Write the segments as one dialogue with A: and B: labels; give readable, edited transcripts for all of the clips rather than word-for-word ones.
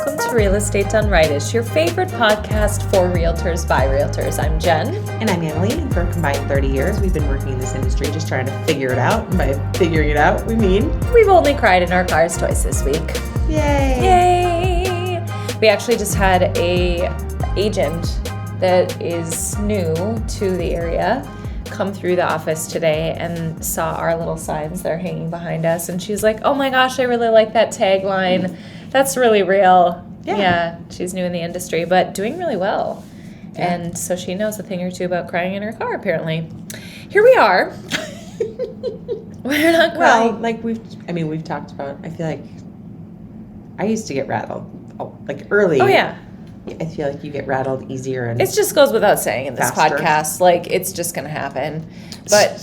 A: welcome to Real Estate Done Rightish, your favorite podcast for realtors by realtors. I'm Jen.
B: And I'm Annalie, and for a combined 30 years, we've been working in this industry just trying to figure it out. And by figuring it out, we mean...
A: We've only cried in our cars twice this week.
B: Yay!
A: Yay! We actually just had a agent that is new to the area come through the office today and saw our little signs that are hanging behind us, and she's like, oh my gosh, I really like that tagline. That's really real. Yeah, she's new in the industry, but doing really well. Yeah. And so she knows a thing or two about crying in her car, apparently. Here we are. We're not crying.
B: Well, like we've talked about, I feel like I used to get rattled, like early.
A: Oh, yeah.
B: I feel like you get rattled easier. And
A: it just goes without saying in this
B: faster
A: podcast, like, it's just going to happen. But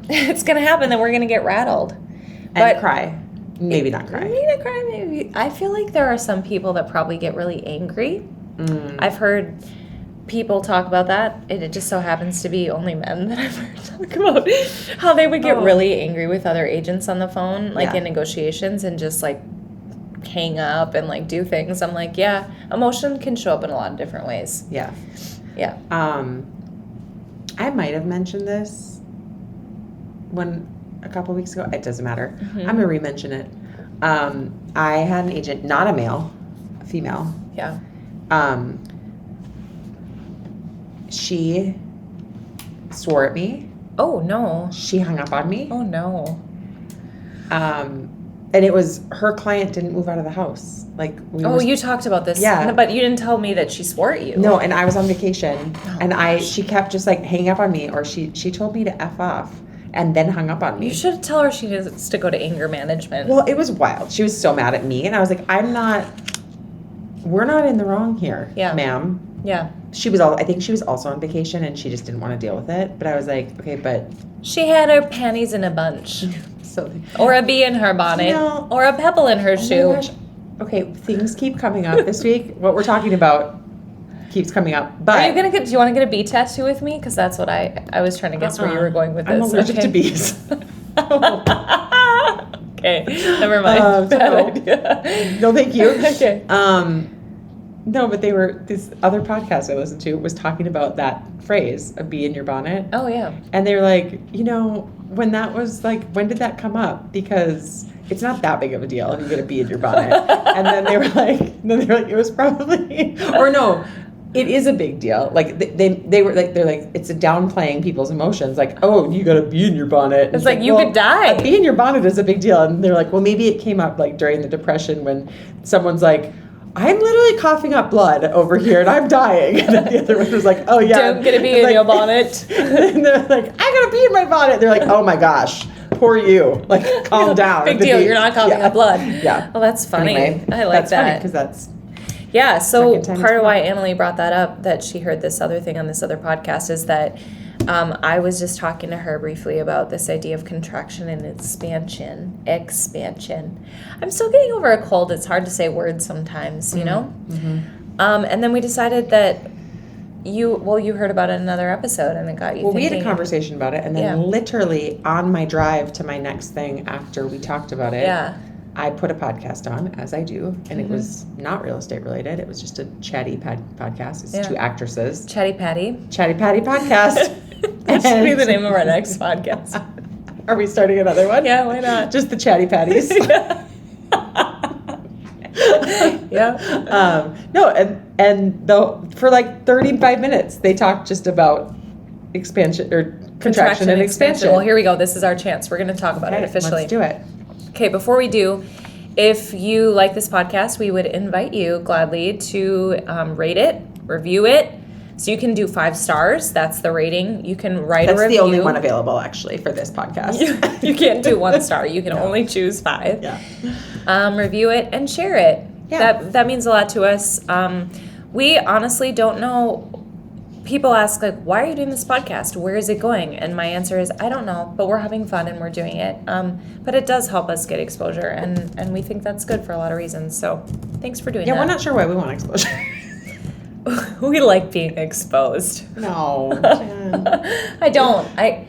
A: it's going to happen, then we're going to get rattled.
B: And cry. Maybe not cry.
A: Maybe not cry, maybe. I feel like there are some people that probably get really angry. I've heard people talk about that. It just so happens to be only men that I've heard talk about how they would get really angry with other agents on the phone, like in negotiations, and just like hang up and like do things. I'm like, yeah, emotion can show up in a lot of different ways.
B: Yeah.
A: Yeah.
B: I might have mentioned this a couple weeks ago. It doesn't matter. Mm-hmm. I'm gonna re-mention it. I had an agent, not a male, a female.
A: Yeah.
B: She swore at me.
A: Oh no.
B: She hung up on me.
A: Oh no.
B: And it was her client didn't move out of the house. Like
A: you talked about this.
B: Yeah.
A: But you didn't tell me that she swore at you.
B: No, and I was on vacation,
A: and
B: she kept just like hanging up on me, or she told me to F off and then hung up on me.
A: You should tell her she needs to go to anger management.
B: Well, it was wild. She was so mad at me, and I was like, we're not in the wrong here, ma'am.
A: Yeah.
B: I think she was also on vacation, and she just didn't want to deal with it. But I was like, okay, but...
A: She had her panties in a bunch. Or a bee in her bonnet.
B: No.
A: Or a pebble in her shoe.
B: My gosh. Okay, things keep coming up this week. What we're talking about keeps coming up. But
A: do you want to get a bee tattoo with me? Because that's what I was trying to guess where you were going with this.
B: I'm allergic to bees.
A: Okay, never mind. Bad idea.
B: No, thank you.
A: Okay.
B: No, but this other podcast I listened to was talking about that phrase, a bee in your bonnet.
A: Oh, yeah.
B: And they're like, when that was like, when did that come up? Because it's not that big of a deal if you get a bee in your bonnet. And then they were like, it was probably, or no, it is a big deal. Like they were like, they're like, it's a downplaying people's emotions. Like, oh, you got a bee in your bonnet.
A: It's like you could die.
B: A bee in your bonnet is a big deal. And they're like, well, maybe it came up like during the Depression when someone's like, I'm literally coughing up blood over here and I'm dying. And then the other one was like, oh yeah.
A: Don't get a bee in your bonnet.
B: And they're like, I got a bee in my bonnet. They're like, oh my gosh, poor you. Like, calm down.
A: Big deal. You're not coughing up blood.
B: Yeah.
A: Well, that's funny.
B: Anyway,
A: I like that.
B: Because that's...
A: Yeah, so part of why Annalie brought that up, that she heard this other thing on this other podcast, is that I was just talking to her briefly about this idea of contraction and expansion. I'm still getting over a cold. It's hard to say words sometimes, you know? Mm-hmm. And then we decided that you heard about it in another episode, and it got you thinking.
B: We had a conversation about it, and then literally on my drive to my next thing after we talked about it, I put a podcast on, as I do, and it was not real estate related. It was just a chatty podcast. It's two actresses.
A: Chatty Patty
B: podcast.
A: That should be the name of our next podcast.
B: Are we starting another one?
A: Yeah, why not?
B: Just the Chatty Patties.
A: Yeah.
B: No, and for like 35 minutes, they talked just about expansion or contraction and expansion.
A: Well, here we go. This is our chance. We're going to talk about it officially.
B: Let's do it.
A: Okay, before we do, if you like this podcast, we would invite you gladly to rate it, review it. So you can do 5 stars. That's the rating. You can write a review.
B: That's the only one available, actually, for this podcast.
A: You can't do 1 star. You can only choose 5.
B: Yeah.
A: Review it and share it.
B: Yeah.
A: That means a lot to us. We honestly don't know. People ask, like, why are you doing this podcast? Where is it going? And my answer is, I don't know, but we're having fun and we're doing it. But it does help us get exposure, and we think that's good for a lot of reasons. So thanks for doing that.
B: Yeah, we're not sure why we want exposure.
A: We like being exposed.
B: No.
A: I don't. I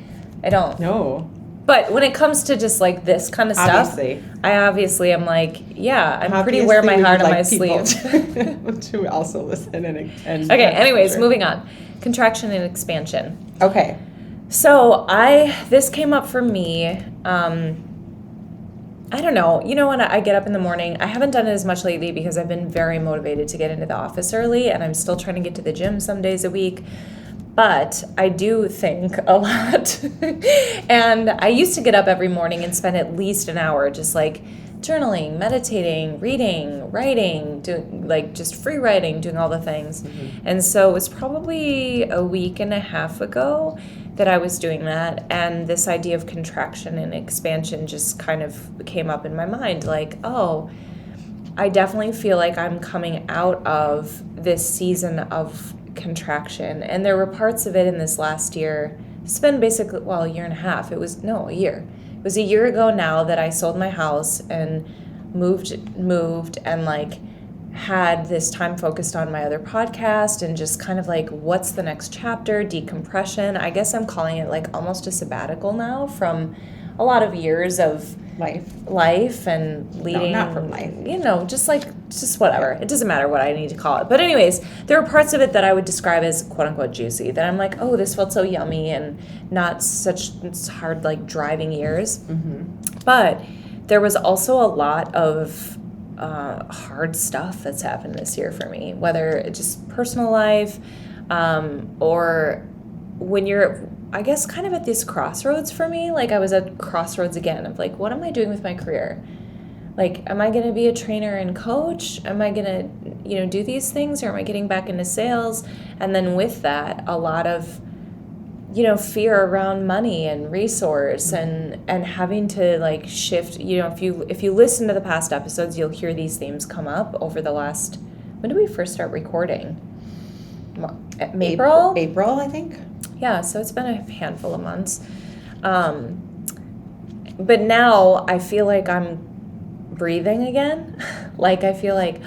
A: don't.
B: No.
A: But when it comes to just like this kind of stuff,
B: Obviously.
A: I obviously am like, yeah, I'm pretty wear my heart on my sleeve.
B: To also listen and
A: Okay, anyways, moving on. Contraction and expansion.
B: Okay.
A: So this came up for me, I don't know. You know, when I get up in the morning, I haven't done it as much lately because I've been very motivated to get into the office early, and I'm still trying to get to the gym some days a week. But I do think a lot. And I used to get up every morning and spend at least an hour just like journaling, meditating, reading, writing, doing like just free writing, doing all the things. Mm-hmm. And so it was probably a week and a half ago that I was doing that, and this idea of contraction and expansion just kind of came up in my mind, like, oh, I definitely feel like I'm coming out of this season of contraction, and there were parts of it in this last year. It's been basically, well, a year and a half. A year. It was a year ago now that I sold my house and moved and like had this time focused on my other podcast and just kind of like, what's the next chapter? Decompression. I guess I'm calling it like almost a sabbatical now from a lot of years of life and leading.
B: No, not from life.
A: You know, just whatever. It doesn't matter what I need to call it. But anyways, there were parts of it that I would describe as quote unquote juicy, that I'm like, oh, this felt so yummy and not such hard like driving years. Mm-hmm. But there was also a lot of hard stuff that's happened this year for me, whether it's just personal life, or when you're, I guess, kind of at this crossroads for me. Like I was at crossroads again of like, what am I doing with my career? Like, am I going to be a trainer and coach? Am I going to, do these things, or am I getting back into sales? And then with that, a lot of, fear around money and resource and having to like shift. If you listen to the past episodes, you'll hear these themes come up over the last, when did we first start recording? April,
B: I think.
A: Yeah, so it's been a handful of months. But now I feel like I'm breathing again. Like I feel like,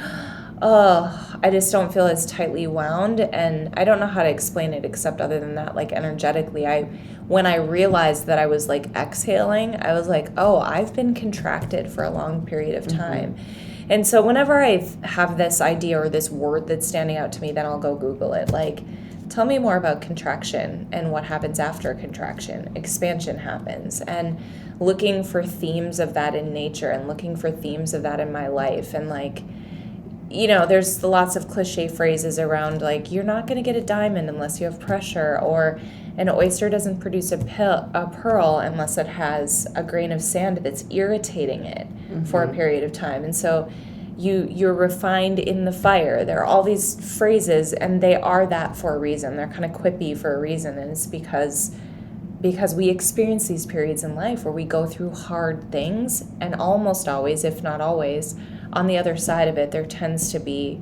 A: I just don't feel as tightly wound, and I don't know how to explain it except other than that, like energetically, when I realized that I was like exhaling, I was like, oh, I've been contracted for a long period of time. Mm-hmm. And so whenever I have this idea or this word that's standing out to me, then I'll go Google it. Like, tell me more about contraction and what happens after contraction. Expansion happens, and looking for themes of that in nature and looking for themes of that in my life. And like, there's lots of cliche phrases around like, you're not going to get a diamond unless you have pressure, or an oyster doesn't produce a pearl unless it has a grain of sand that's irritating it mm-hmm. for a period of time. And so you're refined in the fire. There are all these phrases, and they are that for a reason. They're kind of quippy for a reason, and it's because we experience these periods in life where we go through hard things, and almost always, if not always, on the other side of it, there tends to be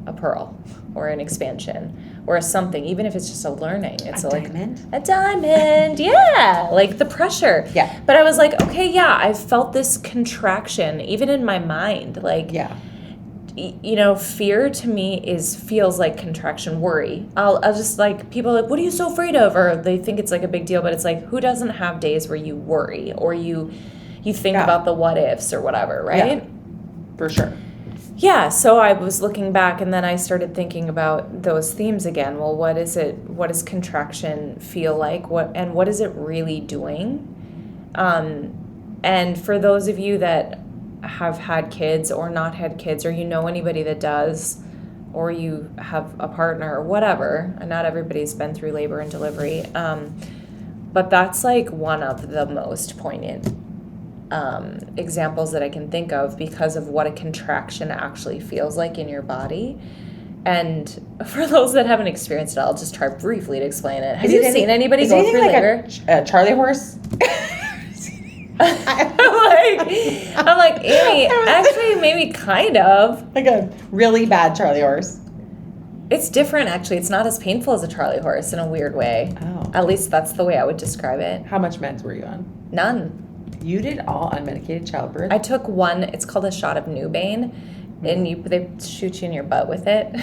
A: a pearl or an expansion or a something, even if it's just a learning. It's a diamond, yeah, like the pressure.
B: Yeah.
A: But I was like, okay, yeah, I felt this contraction even in my mind. Like,
B: yeah.
A: Fear to me feels like contraction. Worry. I'll just like, people are like, what are you so afraid of? Or they think it's like a big deal, but it's like, who doesn't have days where you worry or you think about the what ifs or whatever, right?
B: Yeah. For sure.
A: Yeah, so I was looking back, and then I started thinking about those themes again. Well, what is it? What does contraction feel like? What is it really doing? And for those of you that have had kids or not had kids, or anybody that does, or you have a partner or whatever, and not everybody's been through labor and delivery, but that's like one of the most poignant examples that I can think of because of what a contraction actually feels like in your body. And for those that haven't experienced it, I'll just try briefly to explain it. Have you seen anybody go through labor?
B: A Charlie horse?
A: I'm like, Amy, actually maybe kind of.
B: Like a really bad Charlie horse.
A: It's different, actually. It's not as painful as a Charlie horse in a weird way. Oh. At least that's the way I would describe it.
B: How much meds were you on?
A: None.
B: You did all unmedicated childbirth?
A: I took one. It's called a shot of Nubane, and they shoot you in your butt with it.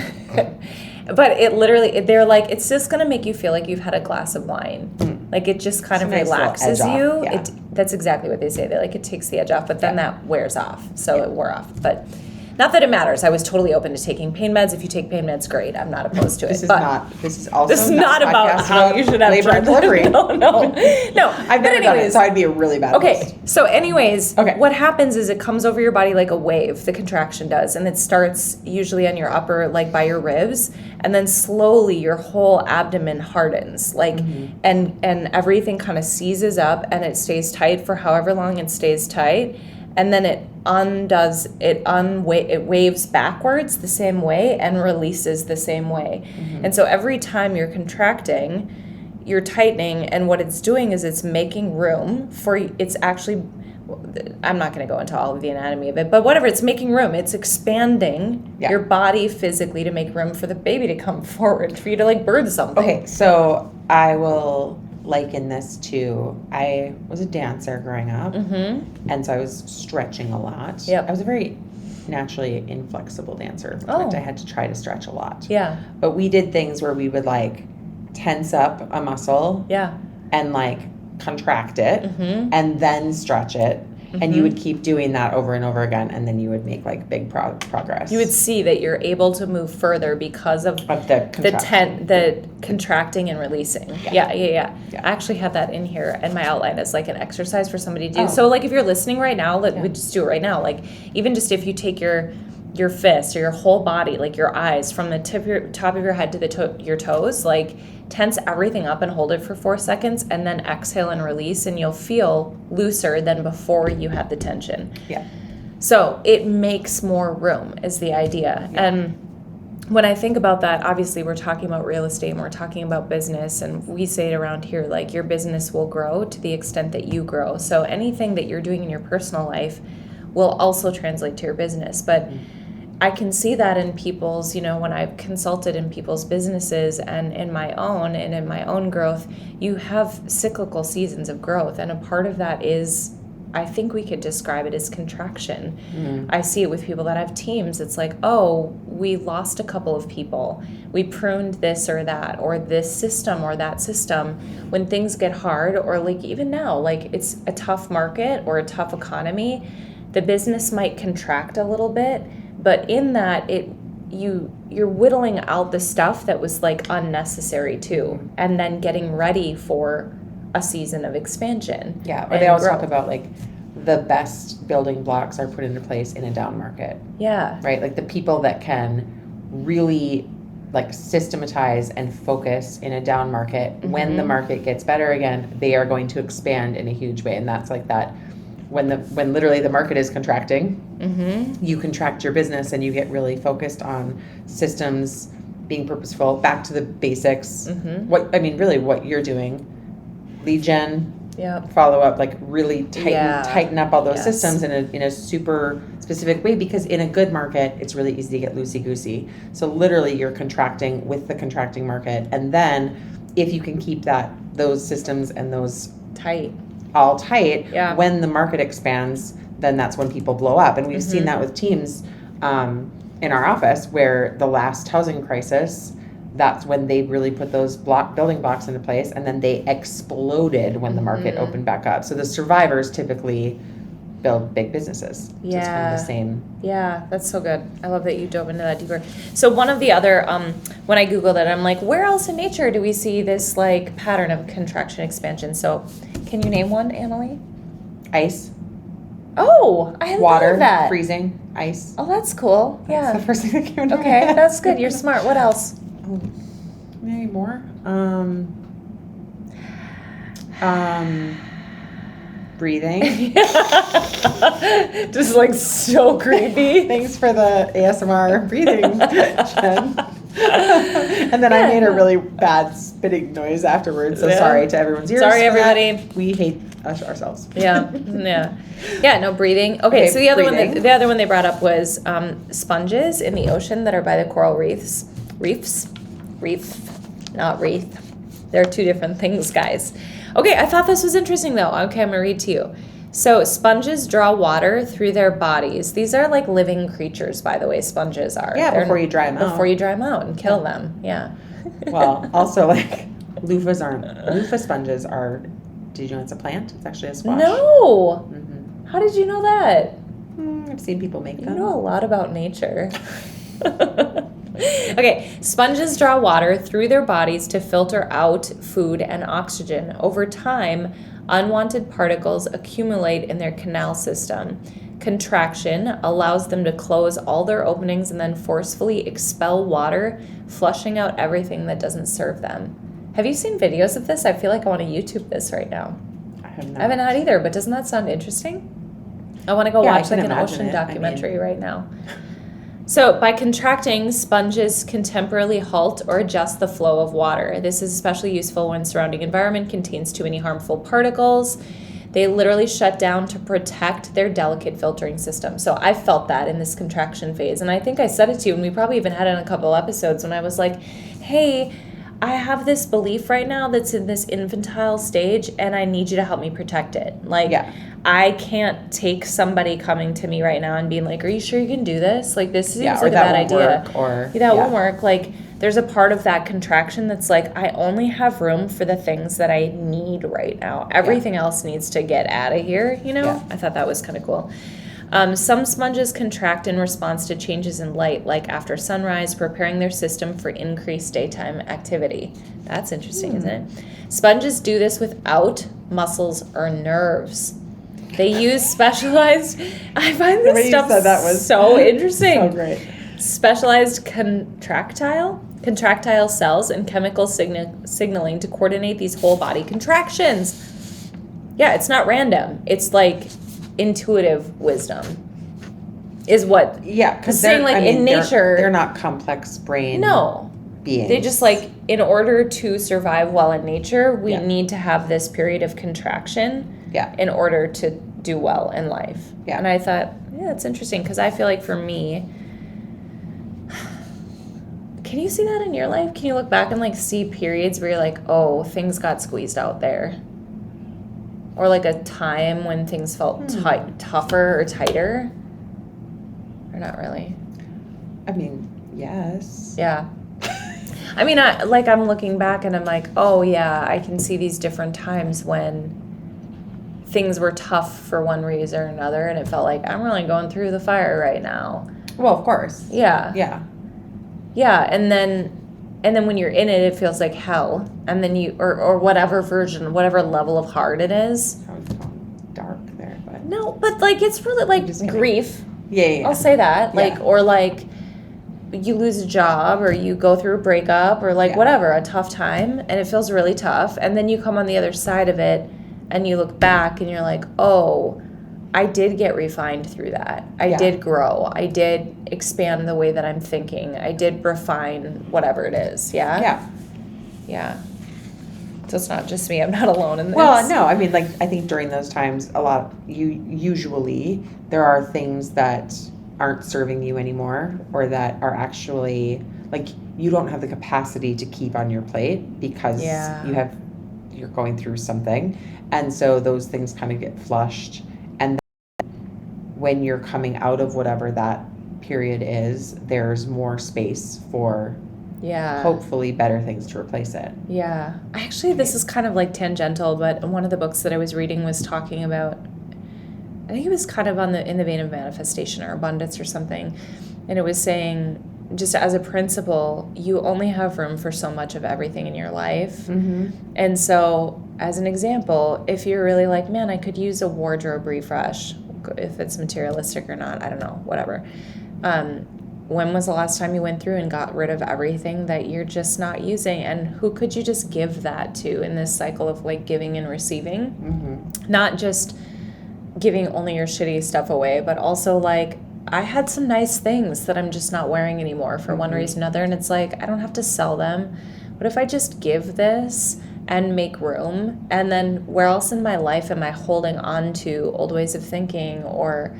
A: But it literally, they're like, it's just going to make you feel like you've had a glass of wine. Like it just kind
B: It's
A: of
B: a nice little
A: relaxes
B: edge off,
A: you.
B: yeah.
A: That's exactly what they say. That like it takes the edge off, but then
B: Yeah.
A: that wears off. So
B: Yeah.
A: it wore off. But not that it matters. I was totally open to taking pain meds. If you take pain meds, great. I'm not opposed to it.
B: This is also
A: This is not
B: a
A: about
B: podcast
A: how you should have
B: labor and
A: children.
B: delivery.
A: No.
B: I've never done it, so I'd be a really bad
A: Okay,
B: host.
A: so anyways,
B: Okay.
A: what happens is it comes over your body like a wave, the contraction does, and it starts usually on your upper, like by your ribs, and then slowly your whole abdomen hardens, like, and everything kind of seizes up, and it stays tight for however long it stays tight, and then it waves backwards the same way and releases the same way. And so every time you're contracting, you're tightening, and what it's doing is it's making room for, it's actually, I'm not going to go into all of the anatomy of it, but whatever, it's making room. It's expanding your body physically to make room for the baby to come forward, for you to like birth something.
B: Okay, so I will liken this to, I was a dancer growing up, and so I was stretching a lot.
A: Yep.
B: I was a very naturally inflexible dancer. In fact, I had to try to stretch a lot.
A: Yeah.
B: But we did things where we would like tense up a muscle and like contract it and then stretch it. And you would keep doing that over and over again, and then you would make like big progress.
A: You would see that you're able to move further because of the contracting and releasing. Yeah. I actually have that in here in my outline as like an exercise for somebody to do. So like if you're listening right now, we just do it right now. Like even just if you take your fist or your whole body, like your eyes, from the top of your head to the your toes, like tense everything up and hold it for 4 seconds, and then exhale and release, and you'll feel looser than before you had the tension.
B: Yeah.
A: So it makes more room is the idea.
B: Yeah.
A: And when I think about that, obviously we're talking about real estate and we're talking about business, and we say it around here, like your business will grow to the extent that you grow. So anything that you're doing in your personal life will also translate to your business. But I can see that in people's, when I've consulted in people's businesses and in my own growth, you have cyclical seasons of growth. And a part of that is, I think we could describe it as contraction. I see it with people that have teams. It's like, oh, we lost a couple of people. We pruned this or that, or this system or that system. When things get hard, or like even now, like it's a tough market or a tough economy, the business might contract a little bit. But in that, you're whittling out the stuff that was like unnecessary too, and then getting ready for a season of expansion.
B: Yeah, or they always talk about like the best building blocks are put into place in a down market.
A: Yeah.
B: Right? Like the people that can really like systematize and focus in a down market, when the market gets better again, they are going to expand in a huge way. And that's like that. When literally the market is contracting, you contract your business and you get really focused on systems, being purposeful, back to the basics. What you're doing, lead gen, follow up, like really tighten up all those systems in a super specific way, because in a good market, it's really easy to get loosey-goosey. So literally you're contracting with the contracting market. And then if you can keep those systems and those all tight, when the market expands, then that's when people blow up. And we've seen that with teams in our office, where the last housing crisis, that's when they really put those building blocks into place, and then they exploded when the market opened back up. So the survivors typically build big businesses. So it's kind of the same.
A: Yeah, that's so good. I love that you dove into that deeper. So one of the other, when I Googled it, I'm like, where else in nature do we see this like pattern of contraction expansion? So can you name one, Annalie?
B: Ice.
A: Oh, I love that.
B: Freezing, ice.
A: Oh, that's cool. Yeah.
B: That's the first thing that came to my
A: Okay,
B: head.
A: that's good. You're smart. What else?
B: Maybe more. Breathing.
A: Just like so creepy.
B: Thanks for the ASMR breathing, Jen. And then I made a really bad spitting noise afterwards. So sorry to everyone's ears.
A: Sorry, everybody.
B: We hate us ourselves.
A: Yeah. No breathing. Okay, so the other one they brought up was sponges in the ocean that are by the coral reefs, not wreath. They're two different things, guys. Okay, I thought this was interesting though. Okay, I'm gonna read to you. So sponges draw water through their bodies. These are like living creatures, by the way. Sponges are.
B: Yeah, before you dry them out.
A: Before you dry them out and kill them. Yeah.
B: Well, also like Loofah sponges are, did you know it's a plant? It's actually a squash.
A: No!
B: Mm-hmm.
A: How did you know that?
B: I've seen people make them.
A: You know a lot about nature. Okay, sponges draw water through their bodies to filter out food and oxygen. Over time, unwanted particles accumulate in their canal system. Contraction allows them to close all their openings and then forcefully expel water, flushing out everything that doesn't serve them. Have you seen videos of this? I feel like I want to YouTube this right now.
B: I have not.
A: I haven't had either, but doesn't that sound interesting? I want to go watch like an ocean documentary right now. So by contracting, sponges can temporarily halt or adjust the flow of water. This is especially useful when surrounding environment contains too many harmful particles. They literally shut down to protect their delicate filtering system. So I felt that in this contraction phase. And I think I said it to you, and we probably even had it in a couple episodes when I was like, hey, I have this belief right now that's in this infantile stage, and I need you to help me protect it. Like, I can't take somebody coming to me right now and being like, are you sure you can do this? Like, this seems like a bad idea. That won't work. Like, there's a part of that contraction that's like, I only have room for the things that I need right now. Everything else needs to get out of here, you know? I thought that was kind of cool. Some sponges contract in response to changes in light, like after sunrise, preparing their system for increased daytime activity. That's interesting, isn't it? Sponges do this without muscles or nerves. They use specialized... I find this stuff so interesting.
B: So great.
A: Specialized contractile cells and chemical signaling to coordinate these whole body contractions. Yeah, it's not random. It's like intuitive wisdom is what...
B: Yeah, because
A: saying like in nature...
B: They're not complex brain beings.
A: They just like, in order to survive well in nature, we need to have this period of contraction in order to do well in life. Yeah. And I thought, that's interesting, because I feel like for me... Can you see that in your life? Can you look back and like see periods where you're like, oh, things got squeezed out there? Or like a time when things felt tougher or tighter? Or not really?
B: I mean, yes.
A: Yeah. I mean, I'm looking back and I'm like, oh yeah, I can see these different times when things were tough for one reason or another, and it felt like I'm really going through the fire right now.
B: Well, of course.
A: Yeah.
B: Yeah.
A: Yeah, and then when you're in it, it feels like hell. And then you, or whatever version, whatever level of hard it is.
B: Sounds dark there, but...
A: No, but like, it's really like grief.
B: Yeah.
A: I'll say that. Like, or like, you lose a job, or you go through a breakup, or like whatever, a tough time, and it feels really tough. And then you come on the other side of it, and you look back, and you're like, oh, I did get refined through that. I did grow. I did expand the way that I'm thinking. I did refine whatever it is. Yeah?
B: Yeah.
A: Yeah. So it's not just me. I'm not alone in this.
B: Well, no. I mean, like, I think during those times, usually there are things that aren't serving you anymore, or that are actually, like, you don't have the capacity to keep on your plate because you're going through something. And so those things kind of get flushed. And when you're coming out of whatever that period is, there's more space for hopefully better things to replace it.
A: Yeah. Actually, this is kind of like tangential, but one of the books that I was reading was talking about, I think it was kind of in the vein of manifestation or abundance or something. And it was saying, just as a principle, you only have room for so much of everything in your life. Mm-hmm. And so, as an example, if you're really like, man, I could use a wardrobe refresh, if it's materialistic or not, I don't know, whatever. When was the last time you went through and got rid of everything that you're just not using? And who could you just give that to in this cycle of like giving and receiving? Mm-hmm. Not just giving only your shitty stuff away, but also like, I had some nice things that I'm just not wearing anymore for one reason or another. And it's like, I don't have to sell them. But if I just give this and make room, and then where else in my life am I holding on to old ways of thinking, or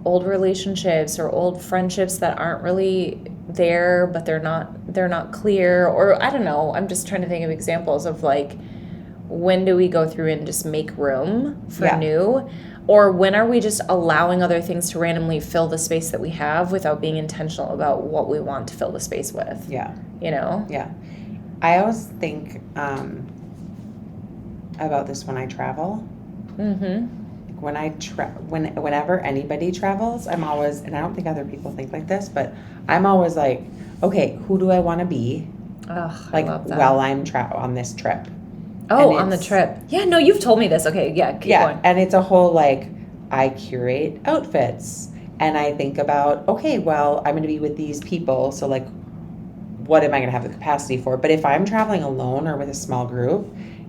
A: old relationships, or old friendships that aren't really there, but they're not clear, or I don't know. I'm just trying to think of examples of like, when do we go through and just make room for new? Or when are we just allowing other things to randomly fill the space that we have without being intentional about what we want to fill the space with?
B: Yeah.
A: You know?
B: Yeah. I always think about this when I travel.
A: Mm-hmm.
B: Whenever anybody travels, I'm always, and I don't think other people think like this, but I'm always like, okay, who do I want to be?
A: Oh,
B: Like
A: I love that.
B: while I'm on this trip.
A: Oh, on the trip. Yeah, no, you've told me this. Okay, yeah, keep going.
B: And it's a whole like, I curate outfits and I think about, okay, well, I'm going to be with these people, so like, what am I going to have the capacity for? But if I'm traveling alone or with a small group,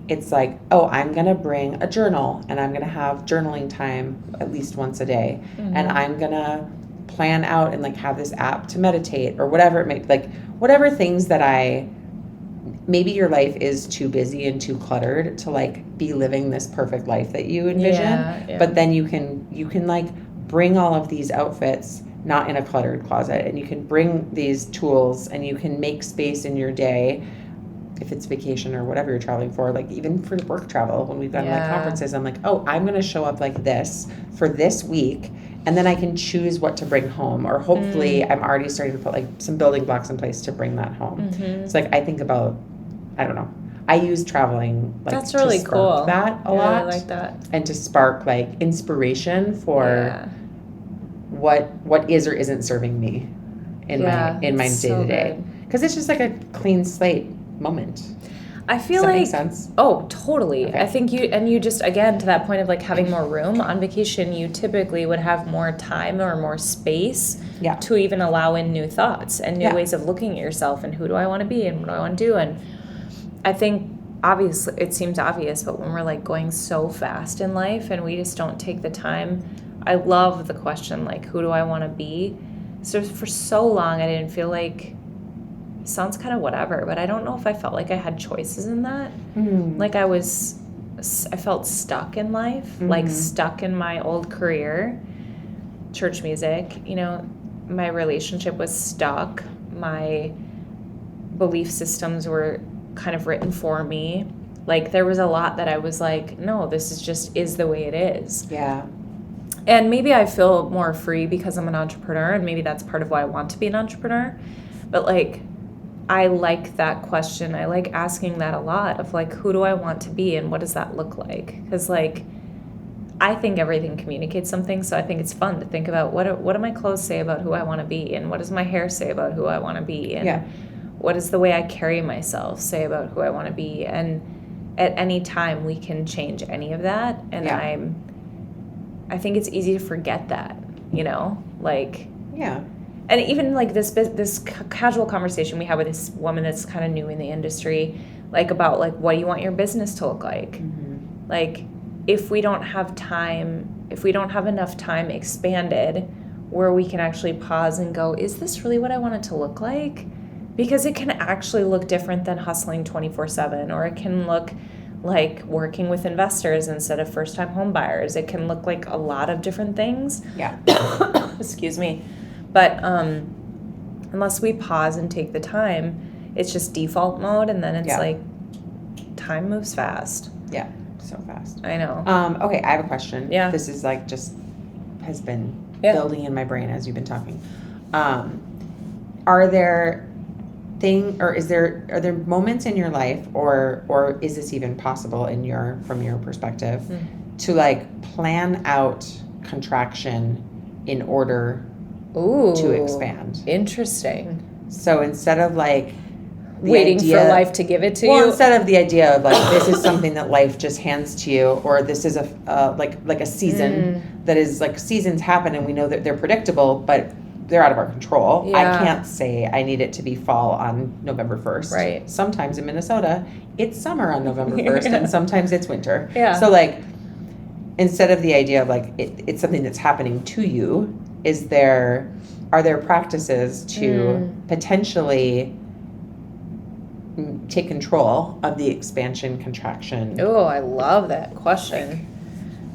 B: it's like, oh, I'm going to bring a journal and I'm going to have journaling time at least once a day.
A: Mm-hmm.
B: And I'm going to plan out and like have this app to meditate or whatever it may, like whatever things that maybe your life is too busy and too cluttered to like be living this perfect life that you envision.
A: Yeah.
B: But then you can like bring all of these outfits not in a cluttered closet, and you can bring these tools and you can make space in your day if it's vacation or whatever you're traveling for, like even for work travel, when we've done like conferences, I'm like, oh, I'm going to show up like this for this week. And then I can choose what to bring home, or hopefully I'm already starting to put like some building blocks in place to bring that home. Mm-hmm. It's like, I think about, I don't know, I use traveling like
A: that's really
B: to spark
A: cool.
B: that a lot.
A: I like that.
B: And to spark like inspiration for what is or isn't serving me in my day to day. Because it's just like a clean slate moment.
A: I feel
B: Does that
A: like
B: make sense?
A: Oh, totally.
B: Okay.
A: I think you just, again, to that point of like having more room on vacation, you typically would have more time or more space to even allow in new thoughts and new ways of looking at yourself and who do I want to be and what do I want to do. And I think obviously it seems obvious, but when we're like going so fast in life and we just don't take the time, I love the question like, who do I want to be? So for so long I didn't feel like, sounds kind of whatever, but I don't know if I felt like I had choices in that. Like I felt stuck in life, like stuck in my old career, church music, my relationship was stuck. My belief systems were kind of written for me. Like there was a lot that I was like, no, this is the way it is.
B: Yeah.
A: And maybe I feel more free because I'm an entrepreneur, and maybe that's part of why I want to be an entrepreneur. But like, I like that question. I like asking that a lot of like, who do I want to be and what does that look like? Because like, I think everything communicates something. So I think it's fun to think about what do my clothes say about who I want to be, and what does my hair say about who I want to be, and what does the way I carry myself say about who I want to be. And at any time we can change any of that. And I think it's easy to forget that, like. Yeah. And even like this casual conversation we had with this woman that's kind of new in the industry, like about like, what do you want your business to look like? Mm-hmm. Like if we don't have enough time expanded where we can actually pause and go, is this really what I want it to look like? Because it can actually look different than hustling 24/7, or it can look like working with investors instead of first-time home buyers. It can look like a lot of different things. Yeah. Excuse me. But unless we pause and take the time, it's just default mode, and then it's like time moves fast. Yeah, so fast. I know.
B: Okay, I have a question. Yeah. This is like just has been building in my brain as you've been talking. Are there moments in your life, or is this even possible from your perspective, to like plan out contraction in order to expand?
A: Interesting.
B: So instead of like
A: waiting for life to give it to you.
B: Well, instead of the idea of like, this is something that life just hands to you, or this is a season that is like, seasons happen and we know that they're predictable, but they're out of our control. Yeah. I can't say I need it to be fall on November 1st. Right. Sometimes in Minnesota, it's summer on November 1st and sometimes it's winter. Yeah. So like, instead of the idea of like, it's something that's happening to you, are there practices to potentially take control of the expansion contraction?
A: Oh, I love that question.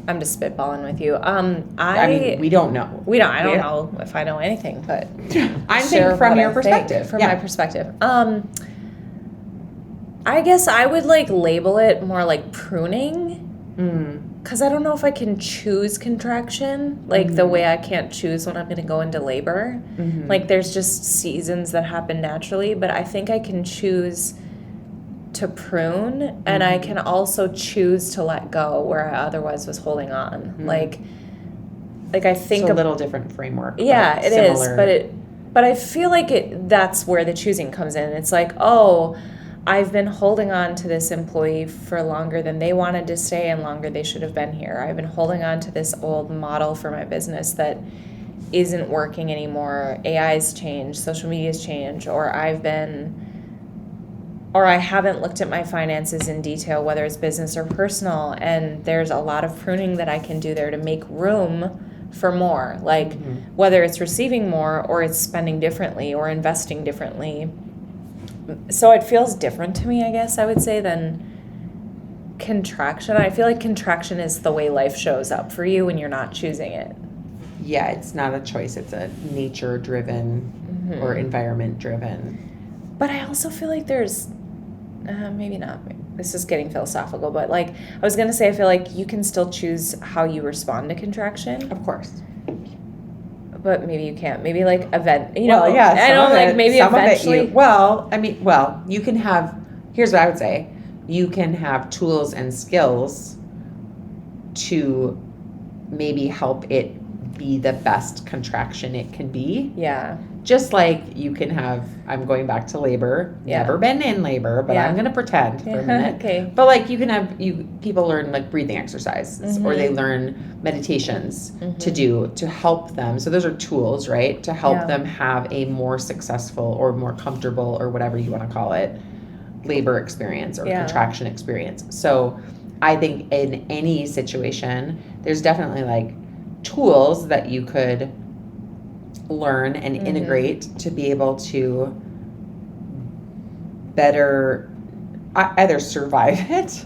A: I'm just spitballing with you.
B: I mean, we don't know.
A: I don't know if I know anything, but
B: I'm saying from your perspective.
A: From my perspective. I guess I would like label it more like pruning. Because I don't know if I can choose contraction, like the way I can't choose when I'm going to go into labor. Like there's just seasons that happen naturally, but I think I can choose to prune, and I can also choose to let go where I otherwise was holding on. Like I think
B: a little different framework.
A: Yeah, it
B: similar.
A: is, but I feel like that's where the choosing comes in. It's like, oh, I've been holding on to this employee for longer than they wanted to stay and longer they should have been here. I've been holding on to this old model for my business that isn't working anymore. AI's changed, social media's changed, or I haven't looked at my finances in detail, whether it's business or personal, and there's a lot of pruning that I can do there to make room for more, like whether it's receiving more or it's spending differently or investing differently. So it feels different to me, I guess I would say, than contraction. I feel like contraction is the way life shows up for you when you're not choosing it.
B: Yeah, it's not a choice. It's a nature-driven or environment-driven.
A: But I also feel like there's, maybe not, this is getting philosophical, but like I was going to say, I feel like you can still choose how you respond to contraction.
B: Of course.
A: But maybe you can't. Maybe like maybe eventually.
B: You can have, here's what I would say. You can have tools and skills to maybe help it be the best contraction it can be.
A: Yeah.
B: Just like you can have, I'm going back to labor, never been in labor, but I'm going to pretend for a minute.
A: Okay.
B: But like you can have, people learn like breathing exercises or they learn meditations to help them. So those are tools, right? To help them have a more successful or more comfortable or whatever you want to call it, labor experience or contraction experience. So I think in any situation, there's definitely like tools that you could learn and integrate to be able to better either survive it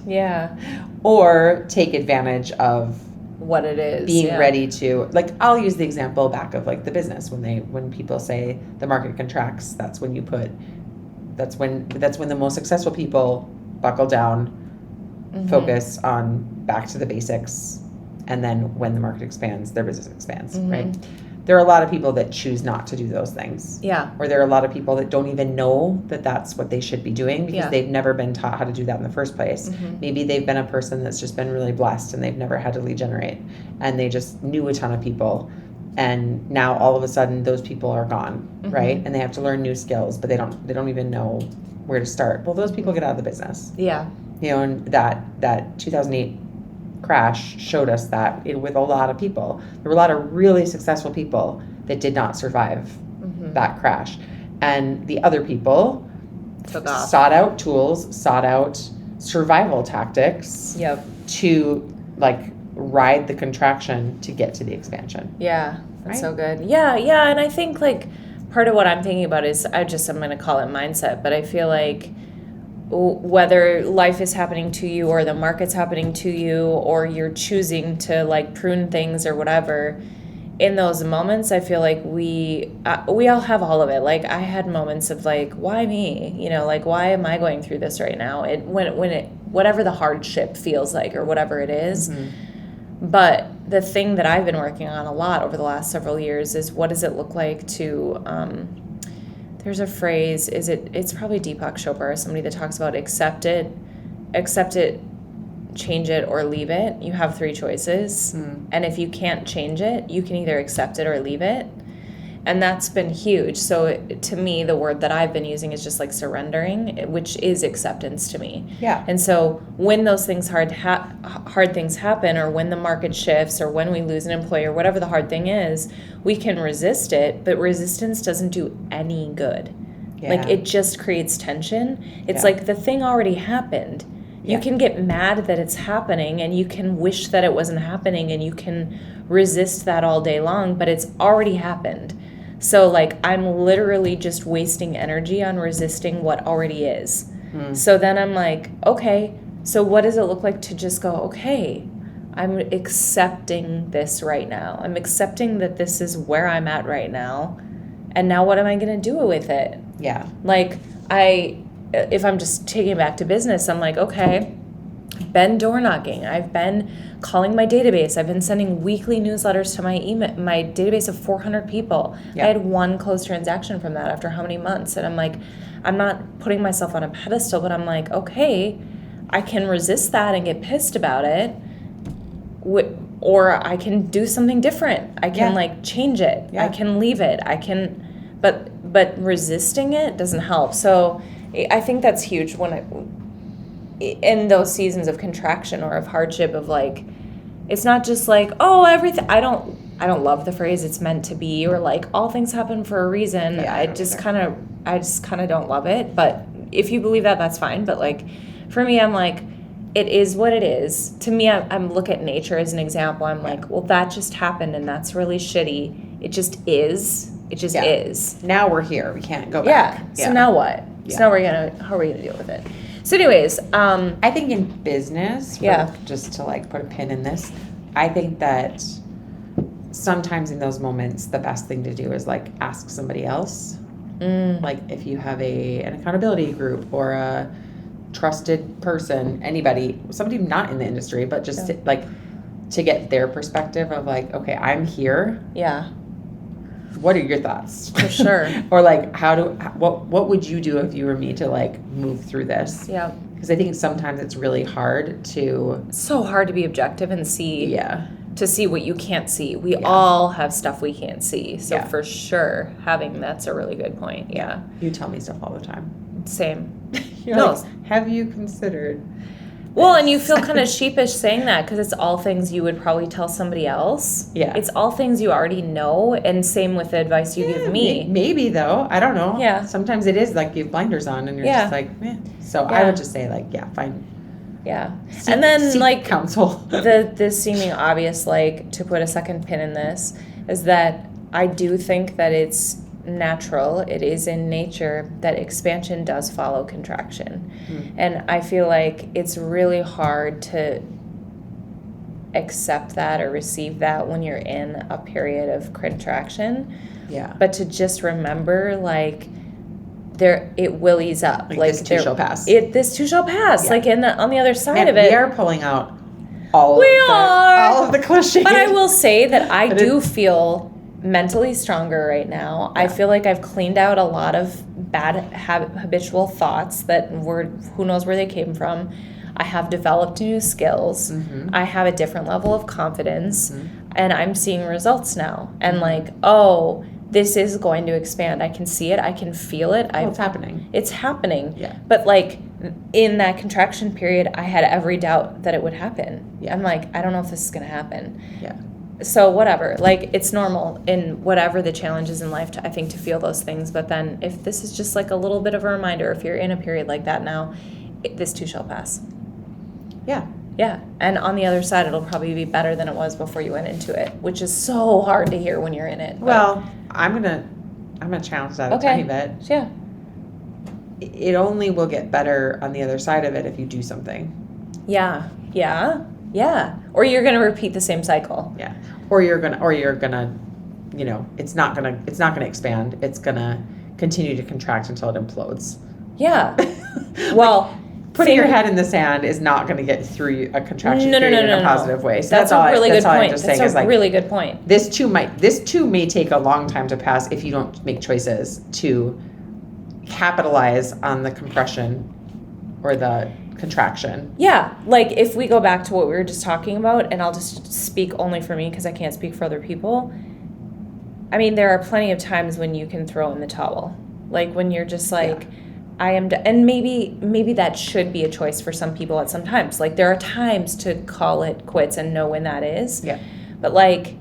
B: or take advantage of
A: what it is,
B: being ready to, like, I'll use the example back of like the business when people say the market contracts, that's when the most successful people buckle down, focus on back to the basics, and then when the market expands, their business expands, right? There are a lot of people that choose not to do those things.
A: Yeah.
B: Or there are a lot of people that don't even know that that's what they should be doing because they've never been taught how to do that in the first place. Maybe they've been a person that's just been really blessed and they've never had to lead generate and they just knew a ton of people. And now all of a sudden those people are gone, right? And they have to learn new skills, but they don't even know where to start. Well, those people get out of the business.
A: Yeah.
B: You know, and that 2008 crash showed us that with a lot of people. There were a lot of really successful people that did not survive that crash. And the other people sought out tools, sought out survival tactics to like ride the contraction to get to the expansion.
A: Yeah, that's so good. Yeah, and I think like part of what I'm thinking about is I'm going to call it mindset, but I feel like whether life is happening to you or the market's happening to you or you're choosing to like prune things or whatever, in those moments I feel like we all have all of it. Like I had moments of like, why me? You know, like why am I going through this right now? Whatever the hardship feels like or whatever it is. But the thing that I've been working on a lot over the last several years is what does it look like to there's a phrase, it's probably Deepak Chopra, somebody that talks about accept it, change it, or leave it. You have 3 choices. And if you can't change it, you can either accept it or leave it. And that's been huge. So to me, the word that I've been using is just like surrendering, which is acceptance to me.
B: Yeah.
A: And so when those things hard things happen, or when the market shifts, or when we lose an employee, or whatever the hard thing is, we can resist it, but resistance doesn't do any good. Yeah. Like it just creates tension. It's like the thing already happened. You can get mad that it's happening, and you can wish that it wasn't happening, and you can resist that all day long, but it's already happened. So like I'm literally just wasting energy on resisting what already is. So then I'm like, okay, so what does it look like to just go, okay, I'm accepting this right now. I'm accepting that this is where I'm at right now. And now what am I going to do with it?
B: Yeah.
A: Like if I'm just taking it back to business, I'm like, okay, been door knocking. I've been calling my database. I've been sending weekly newsletters to my database of 400 people.
B: Yeah.
A: I had one closed transaction from that after how many months? And I'm like, I'm not putting myself on a pedestal, but I'm like, okay, I can resist that and get pissed about it. Or I can do something different. I can like change it. I can leave it. I can, but resisting it doesn't help. So I think that's huge in those seasons of contraction or of hardship, of like, it's not just like, oh, everything. I don't love the phrase "it's meant to be" or like all things happen for a reason.
B: Yeah,
A: I just kind of don't love it. But if you believe that, that's fine. But like, for me, I'm like, it is what it is. To me, I'm look at nature as an example. I'm like, well, that just happened and that's really shitty. It just is. It just is.
B: Now we're here. We can't go back.
A: Yeah. So now what? So now how are we gonna deal with it? So anyways,
B: I think in business, just to like put a pin in this, I think that sometimes in those moments, the best thing to do is like ask somebody else. Like if you have an accountability group or a trusted person, somebody not in the industry, but just to get their perspective of like, okay, I'm here.
A: Yeah.
B: What are your thoughts?
A: For sure.
B: Or like, what would you do if you were me to like move through this?
A: Yeah.
B: Because I think sometimes it's really hard to.
A: So hard to be objective and see.
B: Yeah.
A: To see what you can't see. We all have stuff we can't see. So for sure, that's a really good point. Yeah.
B: You tell me stuff all the time.
A: Same.
B: You're like, have you considered?
A: Well, and you feel kind of sheepish saying that because it's all things you would probably tell somebody else.
B: Yeah.
A: It's all things you already know, and same with the advice you give me.
B: Maybe, though. I don't know.
A: Yeah.
B: Sometimes it is like you have blinders on and you're just like, eh. So I would just say like, fine.
A: Yeah. And then like
B: counsel.
A: the seeming obvious, like to put a second pin in this, is that I do think that it's natural, it is in nature that expansion does follow contraction. And I feel like it's really hard to accept that or receive that when you're in a period of contraction. Yeah. But to just remember, like, it will ease up.
B: Like this too shall pass.
A: This too shall pass. Yeah. Like on the other side of it.
B: We are pulling out all of the cliches.
A: But I will say that I do feel mentally stronger right now. Yeah. I feel like I've cleaned out a lot of bad habitual thoughts that were, who knows where they came from. I have developed new skills. Mm-hmm. I have a different level of confidence, and I'm seeing results now. And like, oh, this is going to expand. I can see it. I can feel it.
B: It's happening.
A: It's happening.
B: Yeah.
A: But like in that contraction period, I had every doubt that it would happen. Yeah. I'm like, I don't know if this is going to happen. Yeah. So whatever, like it's normal in whatever the challenges in life, I think, to feel those things. But then if this is just like a little bit of a reminder, if you're in a period like that now, this too shall pass. Yeah. Yeah. And on the other side, it'll probably be better than it was before you went into it, which is so hard to hear when you're in it. But.
B: Well, I'm gonna challenge that a tiny bit.
A: Yeah.
B: It only will get better on the other side of it if you do something.
A: Yeah. Yeah. Yeah. Or you're gonna repeat the same cycle.
B: Yeah. Or you're gonna, you know, it's not gonna expand. It's gonna continue to contract until it implodes.
A: Yeah. Well,
B: putting your head in the sand is not going to get through a contraction period in a positive way. So that's
A: a really good point.
B: That's
A: a really good point.
B: This too may take a long time to pass if you don't make choices to capitalize on the compression or the contraction.
A: Yeah, like if we go back to what we were just talking about, and I'll just speak only for me because I can't speak for other people. I mean, there are plenty of times when you can throw in the towel. Like when you're just like... Yeah. I am, and maybe that should be a choice for some people at some times. Like there are times to call it quits and know when that is. Yeah. But like,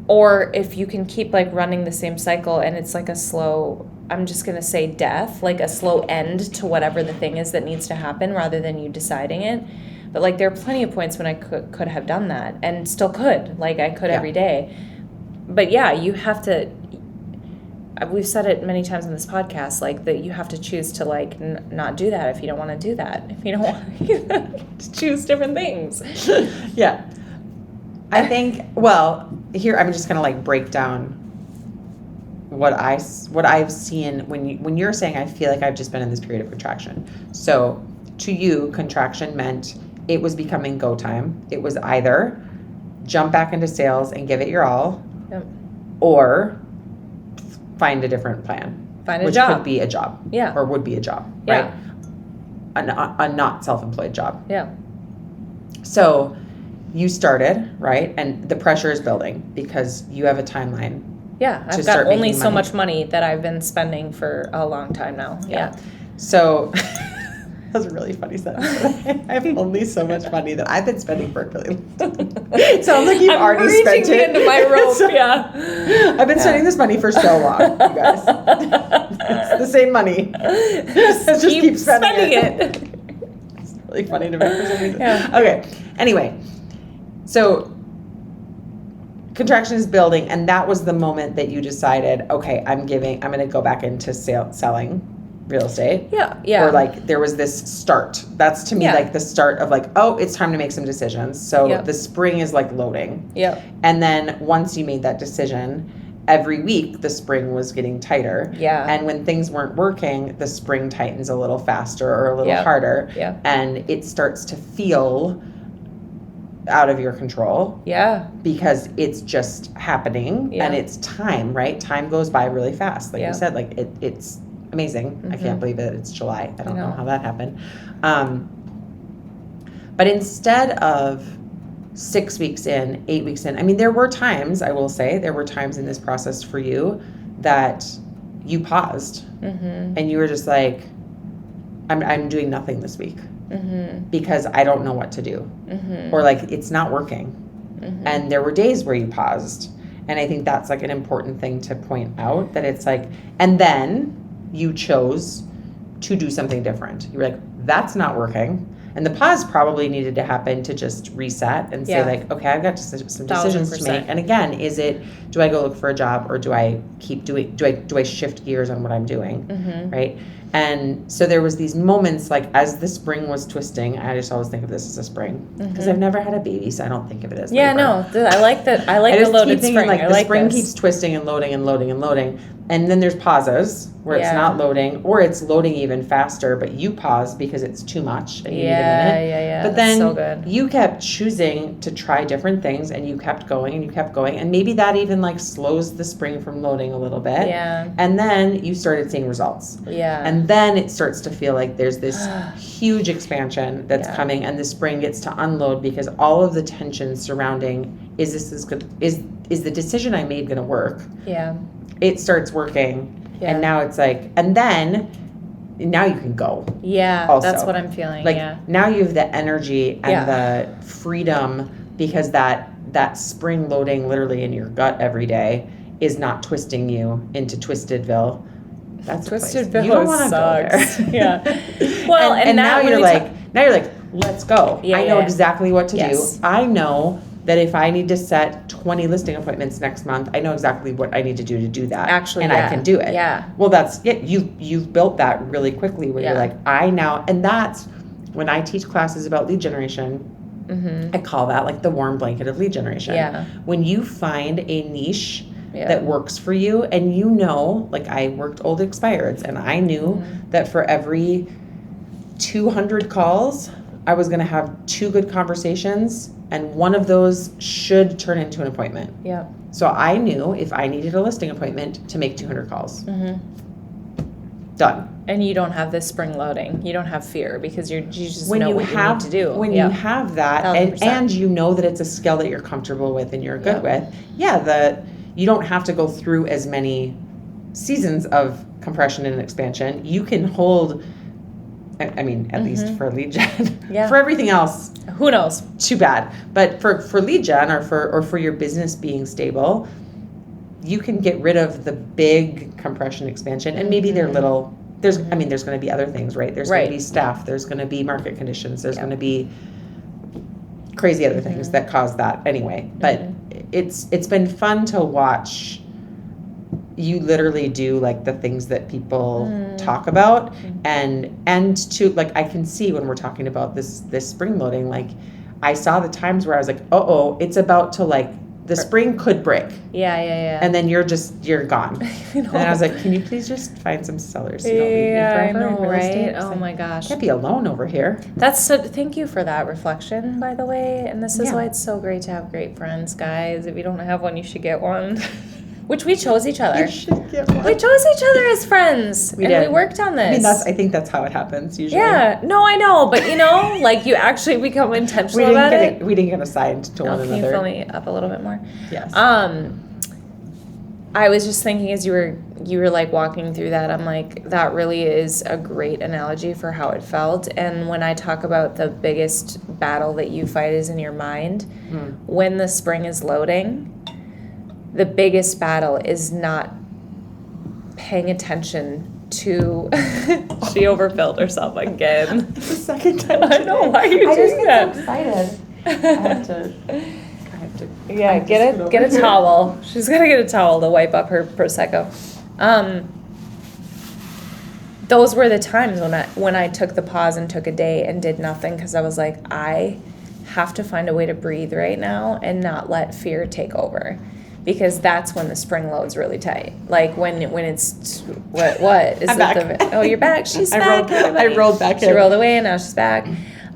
A: or if you can keep like running the same cycle and it's like a slow, I'm just gonna say death, like a slow end to whatever the thing is that needs to happen rather than you deciding it. But like there are plenty of points when I could have done that and still could. Like I could every day. But yeah, you have to. We've said it many times on this podcast, like that you have to choose to like not do that if you don't want to do that. If you don't want to choose different things.
B: Yeah. I think, well, here I'm just going to like break down what I've seen when you're saying I feel like I've just been in this period of contraction. So to you, contraction meant it was becoming go time. It was either jump back into sales and give it your all,
A: Yep.
B: or find a different plan.
A: Find a
B: which
A: job.
B: could be a job.
A: Yeah.
B: Or would be a job,
A: Yeah.
B: right? A not self-employed job.
A: Yeah.
B: So you started, right? And the pressure is building because you have a timeline.
A: Yeah.
B: To
A: I've
B: start
A: got only
B: making
A: so
B: money.
A: much money that I've been spending for a long time now. Yeah.
B: So that's a really funny sentence. I have only so much money that I've been spending for a really long time. It sounds like you've
A: I'm
B: already
A: reaching
B: spent
A: the
B: it.
A: end of my rope.
B: So-
A: Yeah.
B: I've been spending this money for so long, you guys. It's the same money. Just keep spending it. It's really funny to me for some reason.
A: Yeah.
B: Okay. Anyway, so contraction is building, and that was the moment that you decided, okay, I'm going to go back into selling real estate.
A: Yeah. Yeah.
B: Or like there was this start. That's to me
A: Yeah.
B: like the start of like, oh, it's time to make some decisions. So
A: Yep.
B: the spring is like loading.
A: Yep.
B: And then once you made that decision, every week the spring was getting tighter.
A: Yeah.
B: And when things weren't working, the spring tightens a little faster or a little
A: Yep.
B: harder.
A: Yep.
B: And it starts to feel out of your control
A: Yeah.
B: because it's just happening.
A: Yeah.
B: And it's time, right? Time goes by really fast. Like
A: Yeah.
B: you said, like it's amazing. I can't believe it. It's July. I don't know how that happened. But instead of 6 weeks in, 8 weeks in, I mean, there were times, I will say, there were times in this process for you that you paused and you were just like, I'm doing nothing this week because I don't know what to do. Or like, it's not working. And there were days where you paused. And I think that's like an important thing to point out, that it's like, and then you chose to do something different. You were like, that's not working. And the pause probably needed to happen to just reset and say like, okay, I've got some decisions to make. And again, is it, do I go look for a job, or do I keep doing, do I shift gears on what I'm doing? Right. And so there was these moments, like as the spring was twisting, I just always think of this as a spring because I've never had a baby, so I don't think of it as labor.
A: I like that. I like the loaded spring.
B: Like
A: I
B: the
A: like
B: spring
A: this.
B: keeps twisting and loading and loading and loading, and then there's pauses where it's
A: Yeah.
B: not loading, or it's loading even faster, but you pause because it's too much and you need a minute.
A: Yeah.
B: But
A: That's
B: then
A: so good.
B: you kept choosing to try different things, and you kept going and you kept going, and maybe that even like slows the spring from loading a little bit.
A: Yeah.
B: And then you started seeing results.
A: Yeah.
B: And then it starts to feel like there's this huge expansion that's
A: Yeah.
B: coming, and the spring gets to unload because all of the tension surrounding, is this as good, is the decision I made going to work?
A: Yeah.
B: It starts working.
A: Yeah.
B: And now it's like, and then now you can go.
A: Yeah.
B: Also.
A: That's what I'm feeling.
B: Like
A: yeah.
B: now you have the energy and
A: Yeah.
B: the freedom, because that spring loading literally in your gut every day is not twisting you into Twistedville. That's
A: Twistedville
B: you don't want to go
A: sucks.
B: there.
A: Yeah. Well, and
B: now
A: when
B: you're
A: we
B: like, let's go.
A: Yeah,
B: I know
A: yeah.
B: exactly what to
A: Yes.
B: do. I know that if I need to set 20 listing appointments next month, I know exactly what I need to do that.
A: Actually,
B: and
A: yeah.
B: I can do it.
A: Yeah.
B: Well, that's it. You've built that really quickly when you're
A: Yeah.
B: like, I now, and that's when I teach classes about lead generation. I call that like the warm blanket of lead generation.
A: Yeah.
B: When you find a niche
A: Yeah.
B: that works for you, and you know, like I worked old expireds, and I knew that for every 200 calls, I was going to have 2 good conversations, and one of those should turn into an appointment.
A: Yeah.
B: So I knew if I needed a listing appointment to make 200 calls. Done.
A: And you don't have this spring loading. You don't have fear because you just
B: When
A: know
B: you
A: what you need to do.
B: When
A: Yeah.
B: you have that,
A: 1000%.
B: and you know that it's a skill that you're comfortable with and you're good with, you don't have to go through as many seasons of compression and expansion. You can hold, I mean, at least for lead gen.
A: Yeah.
B: For everything else,
A: Who knows?
B: too bad. But for lead gen or for your business being stable, you can get rid of the big compression expansion, and maybe they're little. There's going to be other things, right? There's going to be staff. There's going to be market conditions. There's going to be crazy other things that cause that anyway. But it's been fun to watch you literally do like the things that people talk about, and to like, I can see when we're talking about this spring loading, like I saw the times where I was like, it's about to like the spring could break.
A: Yeah.
B: And then you're gone. And I was like, can you please just find some sellers who don't leave me forever
A: I know,
B: in real estate?
A: right? Oh my gosh.
B: Can't be alone over here.
A: Thank you for that reflection, by the way. And this is
B: Yeah.
A: why it's so great to have great friends, guys. If you don't have one, you should get one. Which we chose each other.
B: You should get one.
A: We chose each other as friends.
B: We
A: and
B: did.
A: we worked on this.
B: I think that's how it happens usually.
A: Yeah. No, I know. But, like, you actually become intentional about it.
B: We didn't get assigned to one
A: Can
B: another.
A: you fill me up a little bit more?
B: Yes.
A: I was just thinking as you were like walking through that, I'm like, that really is a great analogy for how it felt. And when I talk about the biggest battle that you fight is in your mind, when the spring is loading, the biggest battle is not paying attention to she overfilled herself again.
B: The second time.
A: I know, why are you doing that?
B: So excited. I have to
A: Yeah, get a towel. She's gonna get a towel to wipe up her Prosecco. Those were the times when I took the pause and took a day and did nothing because I was like, I have to find a way to breathe right now and not let fear take over. Because that's when the spring load's really tight. Like when it's what is
B: I'm
A: it?
B: back.
A: Oh, you're back. She's back.
B: I rolled back in.
A: She rolled away and now she's back.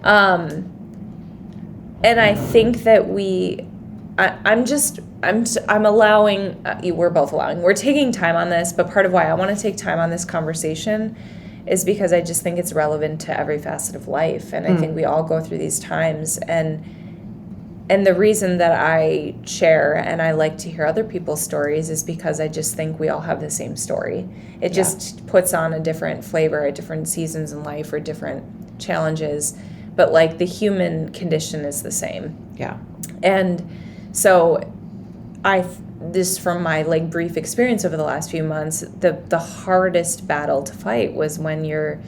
A: And I think that I'm allowing. We're both allowing. We're taking time on this, but part of why I want to take time on this conversation is because I just think it's relevant to every facet of life, and I think we all go through these times And the reason that I share and I like to hear other people's stories is because I just think we all have the same story. It just puts on a different flavor at different seasons in life or different challenges. But like the human condition is the same.
B: Yeah. And
A: so this from my like brief experience over the last few months, the hardest battle to fight was when your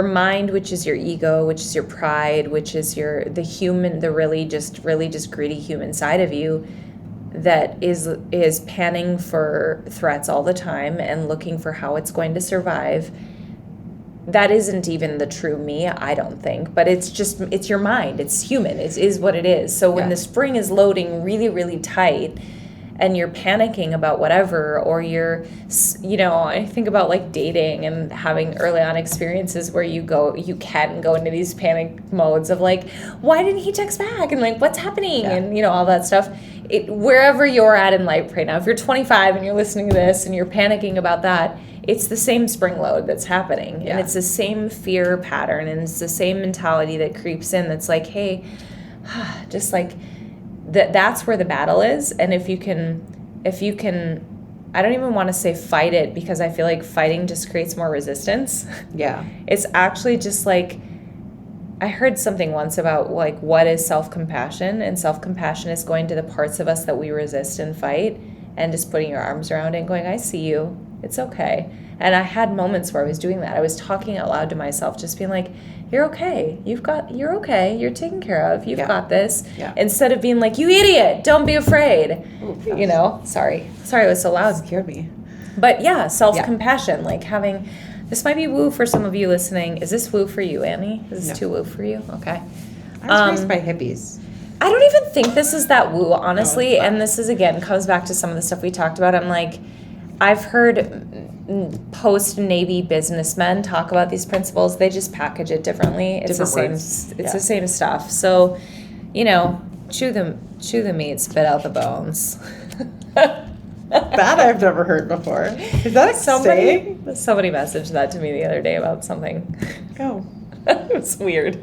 A: mind, which is your ego, which is your pride, which is the really just greedy human side of you that is panning for threats all the time and looking for how it's going to survive. That isn't even the true me, I don't think, but it's your mind. It's human. It is what it is. So when the spring is loading really, really tight, and you're panicking about whatever, or I think about like dating and having early on experiences where you can go into these panic modes of like, why didn't he text back? And like, what's happening? Yeah. And all that stuff. Wherever you're at in life right now, if you're 25 and you're listening to this and you're panicking about that, it's the same spring load that's happening. Yeah. And it's the same fear pattern, and it's the same mentality that creeps in that's like, hey, just like, that's where the battle is. And if you can, I don't even want to say fight it, because I feel like fighting just creates more resistance.
B: Yeah.
A: It's actually just like, I heard something once about like, what is self-compassion? And self-compassion is going to the parts of us that we resist and fight and just putting your arms around it and going, I see you. It's okay. And I had moments where I was doing that. I was talking out loud to myself, just being like, you're okay. You're okay. You're taken care of. You've got this. Yeah. Instead of being like, you idiot, don't be afraid. Ooh, Sorry, it was so loud.
B: It scared me.
A: But yeah, self-compassion, like having, this might be woo for some of you listening. Is this woo for you, Annie? Is this too woo for you? Okay.
B: I was raised by hippies.
A: I don't even think this is that woo, honestly. And this is, again, comes back to some of the stuff we talked about. I'm like, I've heard post-Navy businessmen talk about these principles. They just package it differently. It's the same. It's the same stuff. So, chew the meat, spit out the bones.
B: That I've never heard before. Is that a
A: somebody messaged that to me the other day about something.
B: Oh,
A: it was weird.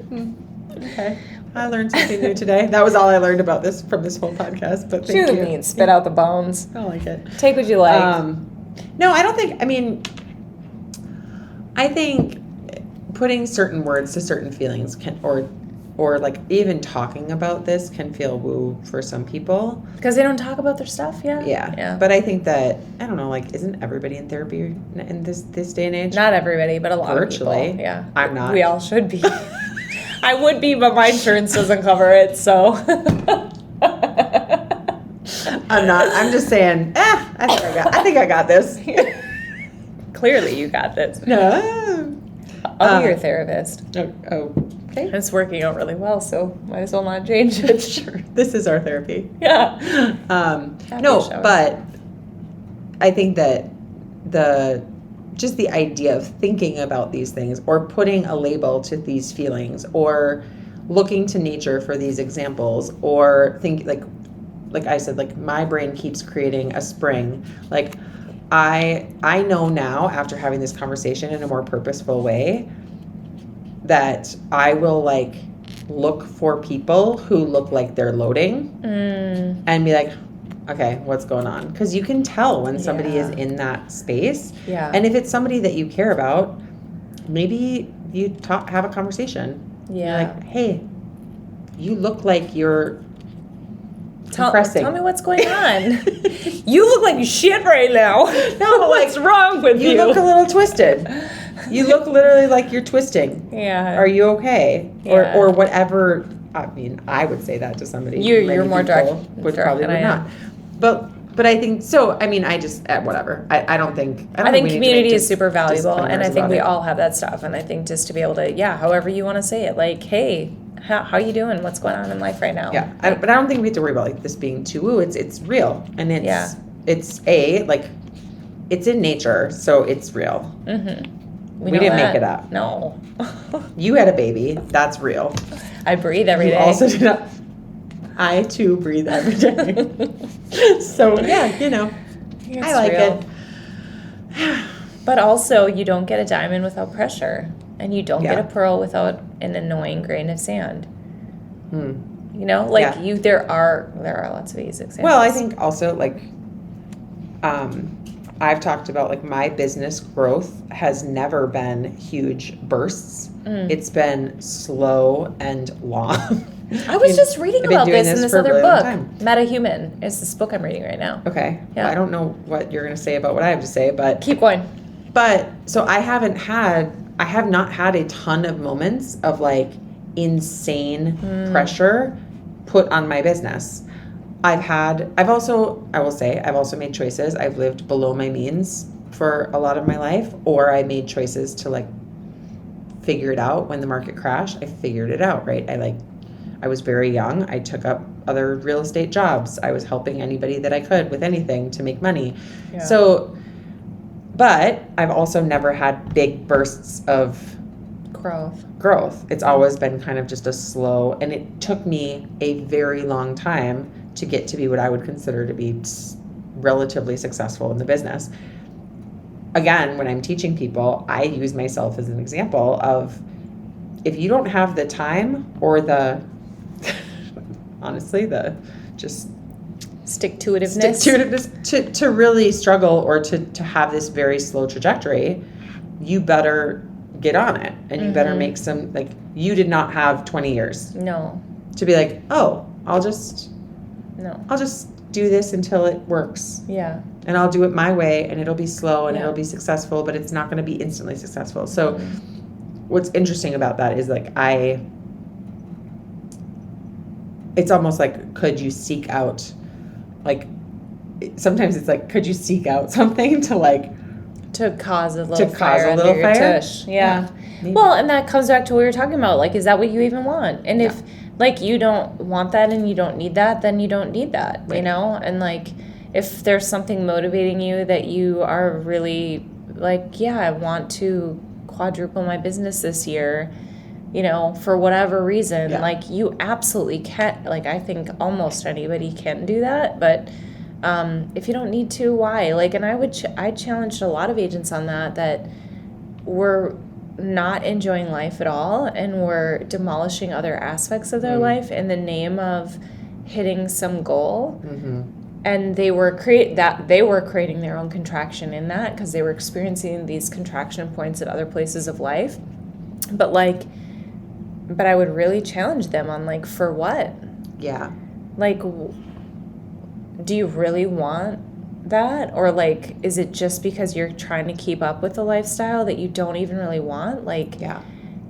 B: Okay. I learned something new today. That was all I learned about this from this whole podcast. But
A: chew the meat, spit out the bones.
B: I like it.
A: Take what you like.
B: No, I don't think. I think putting certain words to certain feelings can, or like even talking about this can feel woo for some people.
A: Because they don't talk about their stuff, yeah?
B: Yeah. But I think that, I don't know, like, isn't everybody in therapy in this day and age?
A: Not everybody, but a lot
B: Virtually.
A: of people. Yeah.
B: I'm not.
A: We all should be. I would be, but my insurance doesn't cover it, so.
B: I'm not. I'm just saying, I think I got this.
A: Clearly you got this.
B: No.
A: I'll be your therapist.
B: Oh, Okay.
A: It's working out really well, so might as well not change it.
B: Sure. This is our therapy.
A: Yeah.
B: No, but I think that just the idea of thinking about these things or putting a label to these feelings or looking to nature for these examples or think like I said, like my brain keeps creating a spring. Like I know now after having this conversation in a more purposeful way that I will like look for people who look like they're loading and be like, okay, what's going on? Because you can tell when somebody is in that space.
A: Yeah.
B: And if it's somebody that you care about, maybe you have a conversation.
A: Yeah.
B: You're like, hey, you look like you're compressing.
A: Tell me what's going on. You look like shit right now.
B: No,
A: what's wrong with you?
B: You look a little twisted. You look literally like you're twisting.
A: Yeah.
B: Are you okay?
A: Yeah.
B: Or whatever. I mean, I would say that to somebody.
A: You're more direct.
B: Would probably would not. But I think so. I mean, I just whatever. I don't think.
A: I think community is super valuable, and I think we
B: it.
A: all have that stuff. And I think just to be able to, however you want to say it, like, hey, how you doing? What's going on in life right now?
B: Yeah, but I don't think we have to worry about like this being too woo. It's real, and it's it's in nature, so it's real.
A: Mm-hmm.
B: We didn't make it up.
A: No.
B: You had a baby. That's real.
A: I breathe every day.
B: You also did not. I too breathe every day. So yeah,
A: It's
B: I like
A: real.
B: it.
A: But also, you don't get a diamond without pressure, and you don't get a pearl without an annoying grain of sand. There are lots of these examples.
B: Well, I think also like, I've talked about like my business growth has never been huge bursts. It's been slow and long.
A: I was just reading about this in this other book.
B: Meta
A: Human is this book I'm reading right now.
B: Okay.
A: Yeah.
B: Well, I don't know what you're going to say about what I have to say, but
A: keep going.
B: But so I have not had a ton of moments of like insane pressure put on my business. I've also made choices. I've lived below my means for a lot of my life, or I made choices to like figure it out when the market crashed. I figured it out, right? I was very young. I took up other real estate jobs. I was helping anybody that I could with anything to make money. Yeah. So, but I've also never had big bursts of growth. It's always been kind of just a slow, and it took me a very long time to get to be what I would consider to be relatively successful in the business. Again, when I'm teaching people, I use myself as an example of if you don't have the time or honestly, the just stick-to-itiveness to really struggle or to have this very slow trajectory, you better get on it, and you better make some, like, you did not have 20 years.
A: No.
B: To be like, oh, I'll just do this until it works.
A: Yeah.
B: And I'll do it my way, and it'll be slow, and it'll be successful, but it's not going to be instantly successful. So what's interesting about that is like it's almost like, could you seek out, like, sometimes it's like, could you seek out something to cause a little fire under your tush?
A: Yeah. Well, and that comes back to what we were talking about. Like, is that what you even want? And if, like, you don't want that and you don't need that, then you don't need that, right. And, like, if there's something motivating you that you are really, like, I want to quadruple my business this year, for whatever reason, like, you absolutely can. Like, I think almost anybody can do that, but if you don't need to, why? Like, and I challenged a lot of agents on that were not enjoying life at all and were demolishing other aspects of their life in the name of hitting some goal. And they were creating their own contraction in that because they were experiencing these contraction points at other places of life. But I would really challenge them on, like, for what? Yeah. Like, do you really want that? Or, like, is it just because you're trying to keep up with the lifestyle that you don't even really want? Like,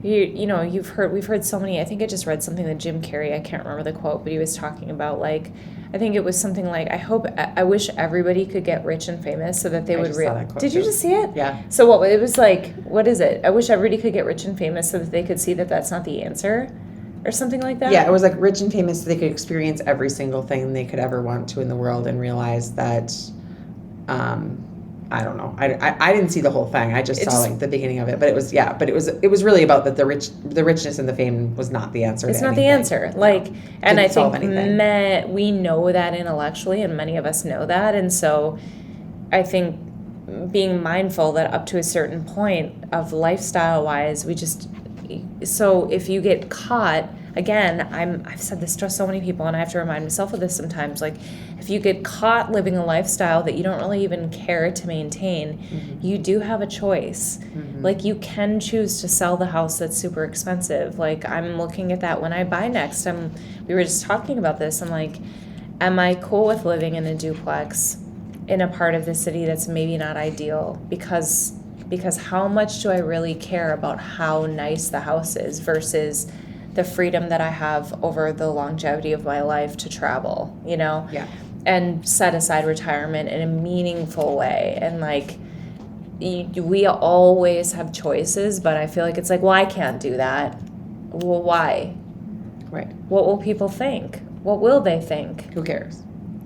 A: we've heard so many, I think I just read something that Jim Carrey, I can't remember the quote, but he was talking about, like, I think it was something like, I wish everybody could get rich and famous so that they
B: I
A: would
B: just saw that quote
A: Did you
B: too.
A: just see it?
B: Yeah.
A: So it was like, what is it? I wish everybody could get rich and famous so that they could see that that's not the answer, or something like that.
B: Yeah, it was like rich and famous so they could experience every single thing they could ever want to in the world and realize that, I don't know. I didn't see the whole thing. I just saw like the beginning of it. But it was really about that the richness and the fame was not the answer.
A: It's
B: to
A: not
B: anything.
A: the answer. Like,
B: No.
A: and I
B: Didn't solve
A: think
B: anything.
A: we know that intellectually, and many of us know that. And so I think being mindful that up to a certain point of lifestyle wise, so if you get caught, again, I've said this to so many people, and I have to remind myself of this sometimes, like, if you get caught living a lifestyle that you don't really even care to maintain, you do have a choice. Like, you can choose to sell the house that's super expensive. Like, I'm looking at that when I buy next. We were just talking about this. I'm like, am I cool with living in a duplex in a part of the city that's maybe not ideal? Because how much do I really care about how nice the house is versus the freedom that I have over the longevity of my life to travel,
B: Yeah.
A: and set aside retirement in a meaningful way. And like, we always have choices, but I feel like it's like, well, I can't do that. Well, why?
B: Right.
A: What will people think? What will they think?
B: Who cares?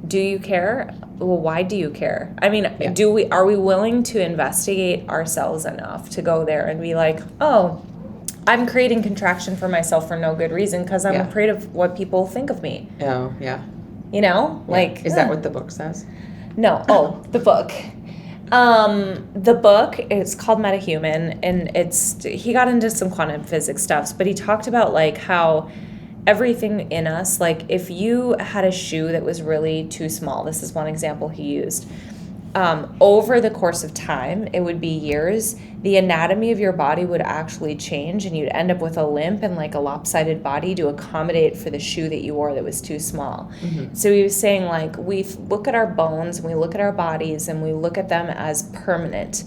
A: Do you care? Well, why do you care? I mean,
B: Yeah.
A: are we willing to investigate ourselves enough to go there and be like, oh, I'm creating contraction for myself for no good reason because I'm afraid of what people think of me.
B: Oh, yeah.
A: Like,
B: is that what the book says?
A: No. Oh, the book. The book is called Metahuman, and he got into some quantum physics stuff, but he talked about like how everything in us, like if you had a shoe that was really too small, this is one example he used, over the course of time, it would be years, the anatomy of your body would actually change and you'd end up with a limp and like a lopsided body to accommodate for the shoe that you wore that was too small. So he was saying like, we look at our bones and we look at our bodies and we look at them as permanent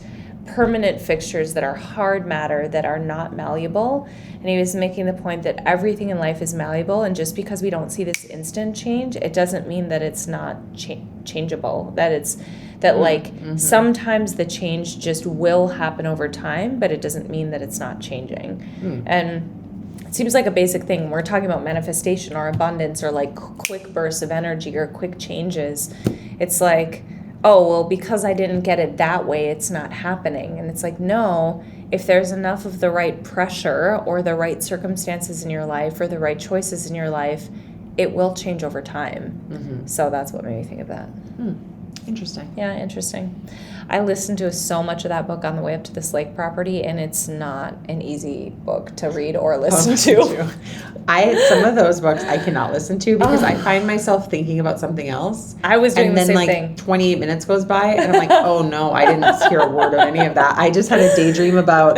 A: fixtures that are hard matter, that are not malleable. And he was making the point that everything in life is malleable, and just because we don't see this instant change, it doesn't mean that it's not changeable, sometimes the change just will happen over time, but it doesn't mean that it's not changing. And it seems like a basic thing when we're talking about manifestation or abundance or like quick bursts of energy or quick changes. It's like, oh, well, because I didn't get it that way, it's not happening. And it's like, no, if there's enough of the right pressure or the right circumstances in your life or the right choices in your life, it will change over time. So that's what made me think of that.
B: Interesting.
A: Yeah, interesting. I listened to so much of that book on the way up to this lake property, and it's not an easy book to read or listen to.
B: Some of those books I cannot listen to because I find myself thinking about something else.
A: I was doing the same
B: thing.
A: thing.
B: And then 28 minutes goes by, and I'm like, oh no, I didn't hear a word of any of that. I just had a daydream about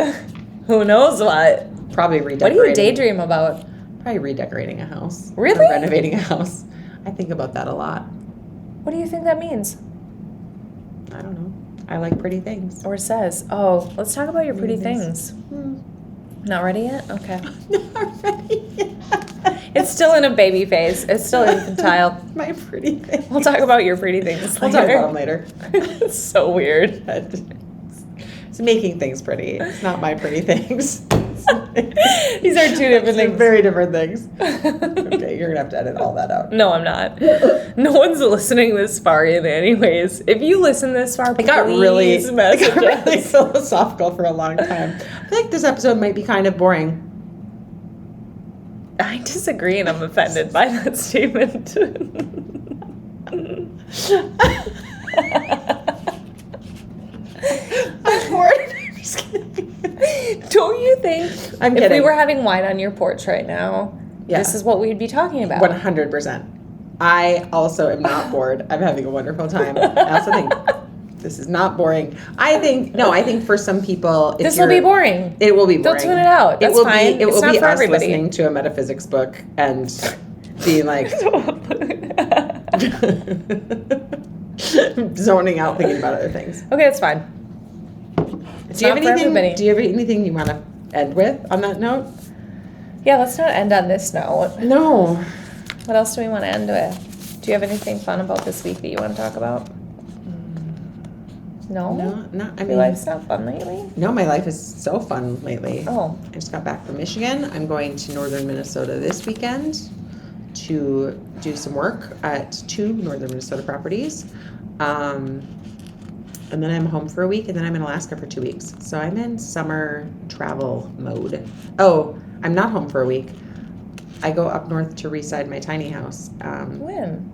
A: who knows what.
B: Probably redecorating.
A: What do you daydream about?
B: Probably redecorating a house.
A: Really?
B: Or renovating a house. I think about that a lot.
A: What do you think that means?
B: I don't know. I like pretty things.
A: Or says, oh, let's talk about your pretty things. Not ready yet? Okay.
B: Not ready yet.
A: It's still in a baby phase. It's still infantile.
B: My pretty things.
A: We'll talk about your pretty things later.
B: We'll talk about them later.
A: It's so weird.
B: It's making things pretty. It's not my pretty things.
A: These are two different things.
B: Very different things. Okay, you're going to have to edit all that out.
A: No, I'm not. No one's listening this far in anyways. If you listen this far,
B: It got really
A: us.
B: philosophical for a long time. I feel like this episode might be kind of boring.
A: I disagree, and I'm offended by that statement.
B: I'm bored. I'm just kidding.
A: Don't you think
B: I'm
A: if
B: kidding.
A: we were having wine on your porch right now, this is what we'd be talking about?
B: 100%. I also am not bored. I'm having a wonderful time. I also think this is not boring. I think for some people,
A: this will be boring.
B: It will be boring.
A: They'll tune it out. That's fine.
B: It will
A: not
B: be
A: for
B: us
A: everybody.
B: listening to a metaphysics book and being like zoning out, thinking about other things.
A: Okay, that's fine.
B: Do you have anything you want to end with on that note?
A: Yeah, let's not end on this note.
B: No.
A: What else do we want to end with? Do you have anything fun about this week that you want to talk about? No? Your life's not fun lately?
B: No, my life is so fun lately.
A: Oh.
B: I just got back from Michigan. I'm going to northern Minnesota this weekend to do some work at 2 northern Minnesota properties. And then I'm home for a week, and then I'm in Alaska for 2 weeks. So I'm in summer travel mode. Oh, I'm not home for a week. I go up north to reside my tiny house.
A: When?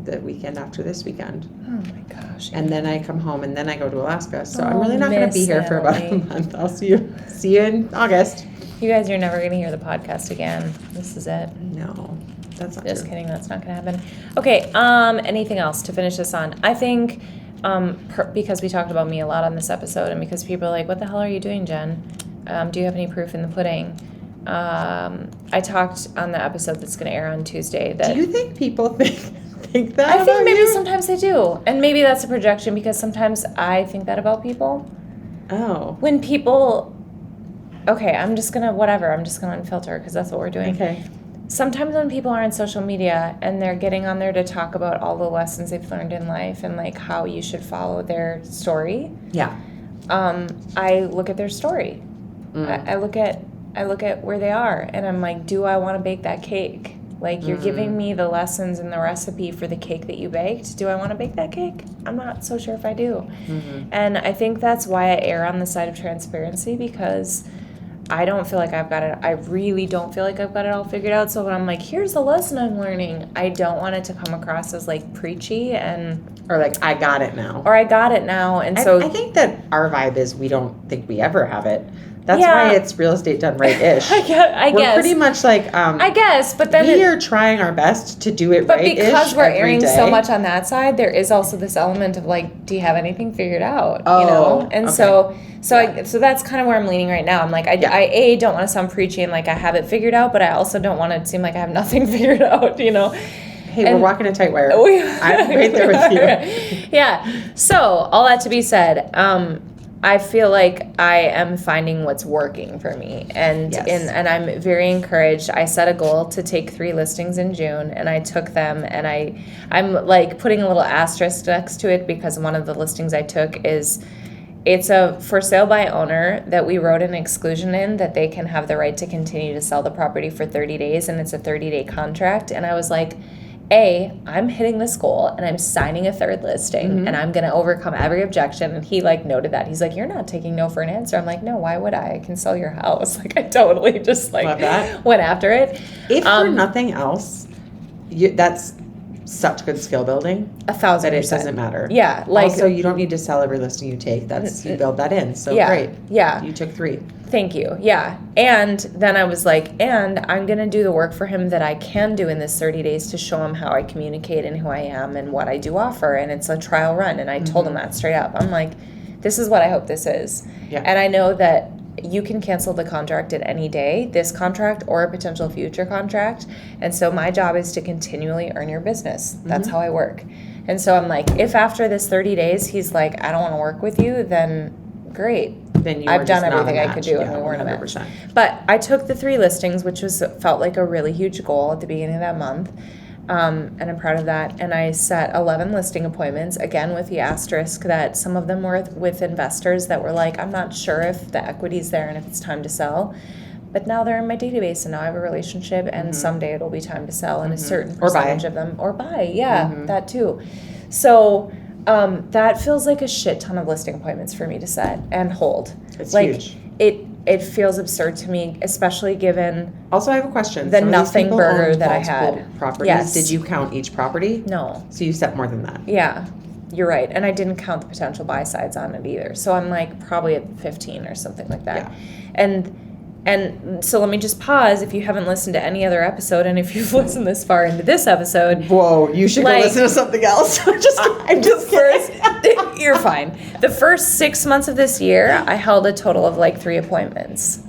B: The weekend after this weekend.
A: Oh my gosh.
B: And then I come home, and then I go to Alaska. So I'm really not going to be here for about a month. I'll see you in August.
A: You guys, you're never going to hear the podcast again. This is it.
B: No, that's not
A: Just
B: true.
A: kidding. That's not going to happen. Okay. Anything else to finish this on? I think because we talked about me a lot on this episode, and because people are like, "What the hell are you doing, Jen? Do you have any proof in the pudding?" I talked on the episode that's going to air on Tuesday. That
B: do you think people think that?
A: I think maybe
B: you?
A: sometimes they do, and maybe that's a projection because sometimes I think that about people.
B: Oh.
A: When people, okay, I'm just gonna unfilter because that's what we're doing.
B: Okay.
A: Sometimes when people are on social media and they're getting on there to talk about all the lessons they've learned in life and like how you should follow their story.
B: Yeah.
A: I look at their story. I look at where they are, and I'm like, do I want to bake that cake? Like, you're giving me the lessons and the recipe for the cake that you baked. Do I want to bake that cake? I'm not so sure if I do. And I think that's why I err on the side of transparency, because I don't feel like I've got it. I really don't feel like I've got it all figured out. So when I'm like, here's the lesson I'm learning, I don't want it to come across as like preachy or
B: like, I got it now.
A: And so
B: I think that our vibe is we don't think we ever have it. That's why it's real estate done right-ish.
A: I guess.
B: We're pretty much like,
A: I guess, but then
B: we are trying our best to do it right-ish.
A: But because we're airing
B: day.
A: so much on that side, there is also this element of like, do you have anything figured out?
B: Oh,
A: you know? And
B: okay.
A: so that's kind of where I'm leaning right now. I'm like, I don't want to sound preachy and like I have it figured out, but I also don't want to seem like I have nothing figured out, you know?
B: Hey, we're walking a tight wire. I'm right there with you.
A: Yeah. So all that to be said, I feel like I am finding what's working for me, and and I'm very encouraged. I set a goal to take 3 listings in June, and I took them, and I'm like putting a little asterisk next to it because one of the listings I took it's a for sale by owner that we wrote an exclusion in that they can have the right to continue to sell the property for 30 days, and it's a 30-day contract. And I was like, I'm hitting this goal and I'm signing a 3rd listing and I'm going to overcome every objection. And he like noted that. He's like, you're not taking no for an answer. I'm like, no, why would I? I can sell your house. Like I totally just like went after it.
B: If for nothing else, that's such good skill building.
A: 1,000%.
B: That it doesn't matter.
A: Yeah. Like,
B: also, you don't need to sell every listing you take. You build that in. So great.
A: Yeah.
B: You took 3.
A: Thank you. Yeah. And then I was like, and I'm going to do the work for him that I can do in this 30 days to show him how I communicate and who I am and what I do offer. And it's a trial run. And I told him that straight up. I'm like, this is what I hope this is. Yeah. And I know that you can cancel the contract at any day, this contract or a potential future contract. And so my job is to continually earn your business. That's how I work. And so I'm like, if after this 30 days, he's like, I don't want to work with you, then great.
B: Then
A: I've done everything I could do and we weren't a match. But I took the 3 listings, which felt like a really huge goal at the beginning of that month. And I'm proud of that. And I set 11 listing appointments, again with the asterisk that some of them were with investors that were like, I'm not sure if the equity's there and if it's time to sell. But now they're in my database and now I have a relationship and someday it'll be time to sell and a certain percentage of them. Or buy, that too. So that feels like a shit ton of listing appointments for me to set and hold.
B: It's
A: like,
B: huge.
A: It feels absurd to me, especially given.
B: Also, I have a question.
A: The nothing burger that I had.
B: Properties.
A: Yes.
B: Did you count each property?
A: No.
B: So you set more than that.
A: Yeah, you're right. And I didn't count the potential buy sides on it either. So I'm like probably at 15 or something like that. Yeah. And so let me just pause if you haven't listened to any other episode, and if you've listened this far into this episode.
B: Whoa, you should go listen to something else. I'm just kidding.
A: You're fine. The first 6 months of this year, I held a total of like 3 appointments.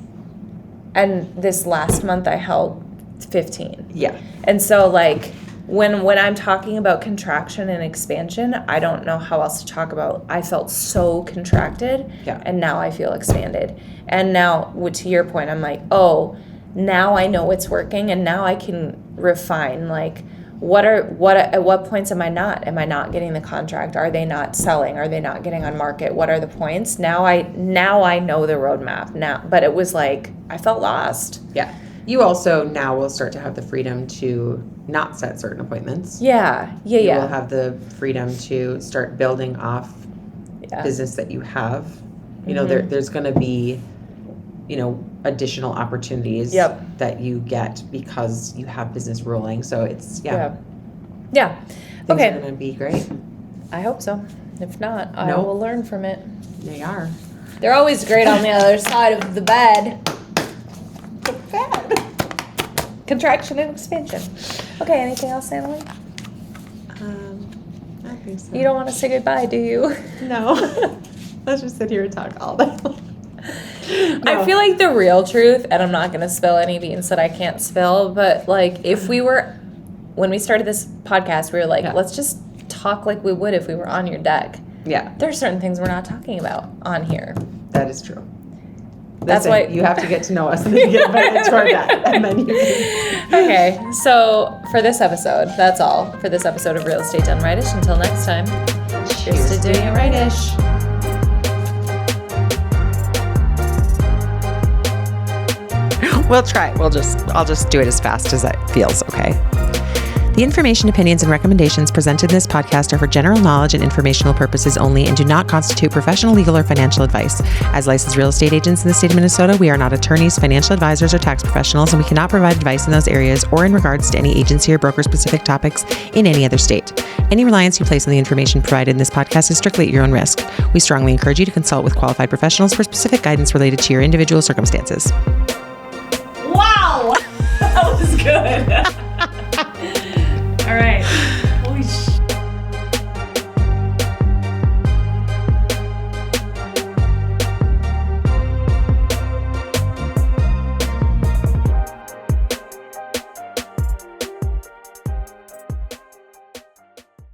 A: And this last month, I held 15.
B: Yeah.
A: And so like when I'm talking about contraction and expansion, I don't know how else to talk about. I felt so contracted, and now I feel expanded. And now, to your point, I'm like, oh, now I know what's working, and now I can refine like at what points am I not getting the contract? Are they not selling? Are they not getting on market? What are the points? Now I know the roadmap now, but it was like, I felt lost.
B: Yeah. You also now will start to have the freedom to not set certain appointments.
A: Yeah.
B: You will have the freedom to start building off business that you have. You know, there's going to be, you know, additional opportunities that you get because you have business rolling. So it's,
A: Yeah.
B: Things are going to be great.
A: I hope so. If not, I will learn from it.
B: They are.
A: They're always great on the other side of the bed. Contraction and expansion. Okay, anything else, Annalyn?
B: I think so.
A: You don't want to say goodbye, do you?
B: No. Let's just sit here and talk all day. No.
A: I feel like the real truth, and I'm not going to spill any beans that I can't spill, but like when we started this podcast, we were like, let's just talk like we would if we were on your deck.
B: Yeah.
A: There's certain things we're not talking about on here.
B: That is true.
A: That's why
B: you have to get to know us and then you get invited to our deck, and then you can.
A: Okay, so for this episode, that's all for this episode of Real Estate Done Rightish. Until next time, cheers to doing it rightish.
B: We'll try. I'll just do it as fast as it feels, okay? The information, opinions, and recommendations presented in this podcast are for general knowledge and informational purposes only and do not constitute professional, legal, or financial advice. As licensed real estate agents in the state of Minnesota, we are not attorneys, financial advisors, or tax professionals, and we cannot provide advice in those areas or in regards to any agency or broker-specific topics in any other state. Any reliance you place on the information provided in this podcast is strictly at your own risk. We strongly encourage you to consult with qualified professionals for specific guidance related to your individual circumstances.
A: Wow! That was good. All right.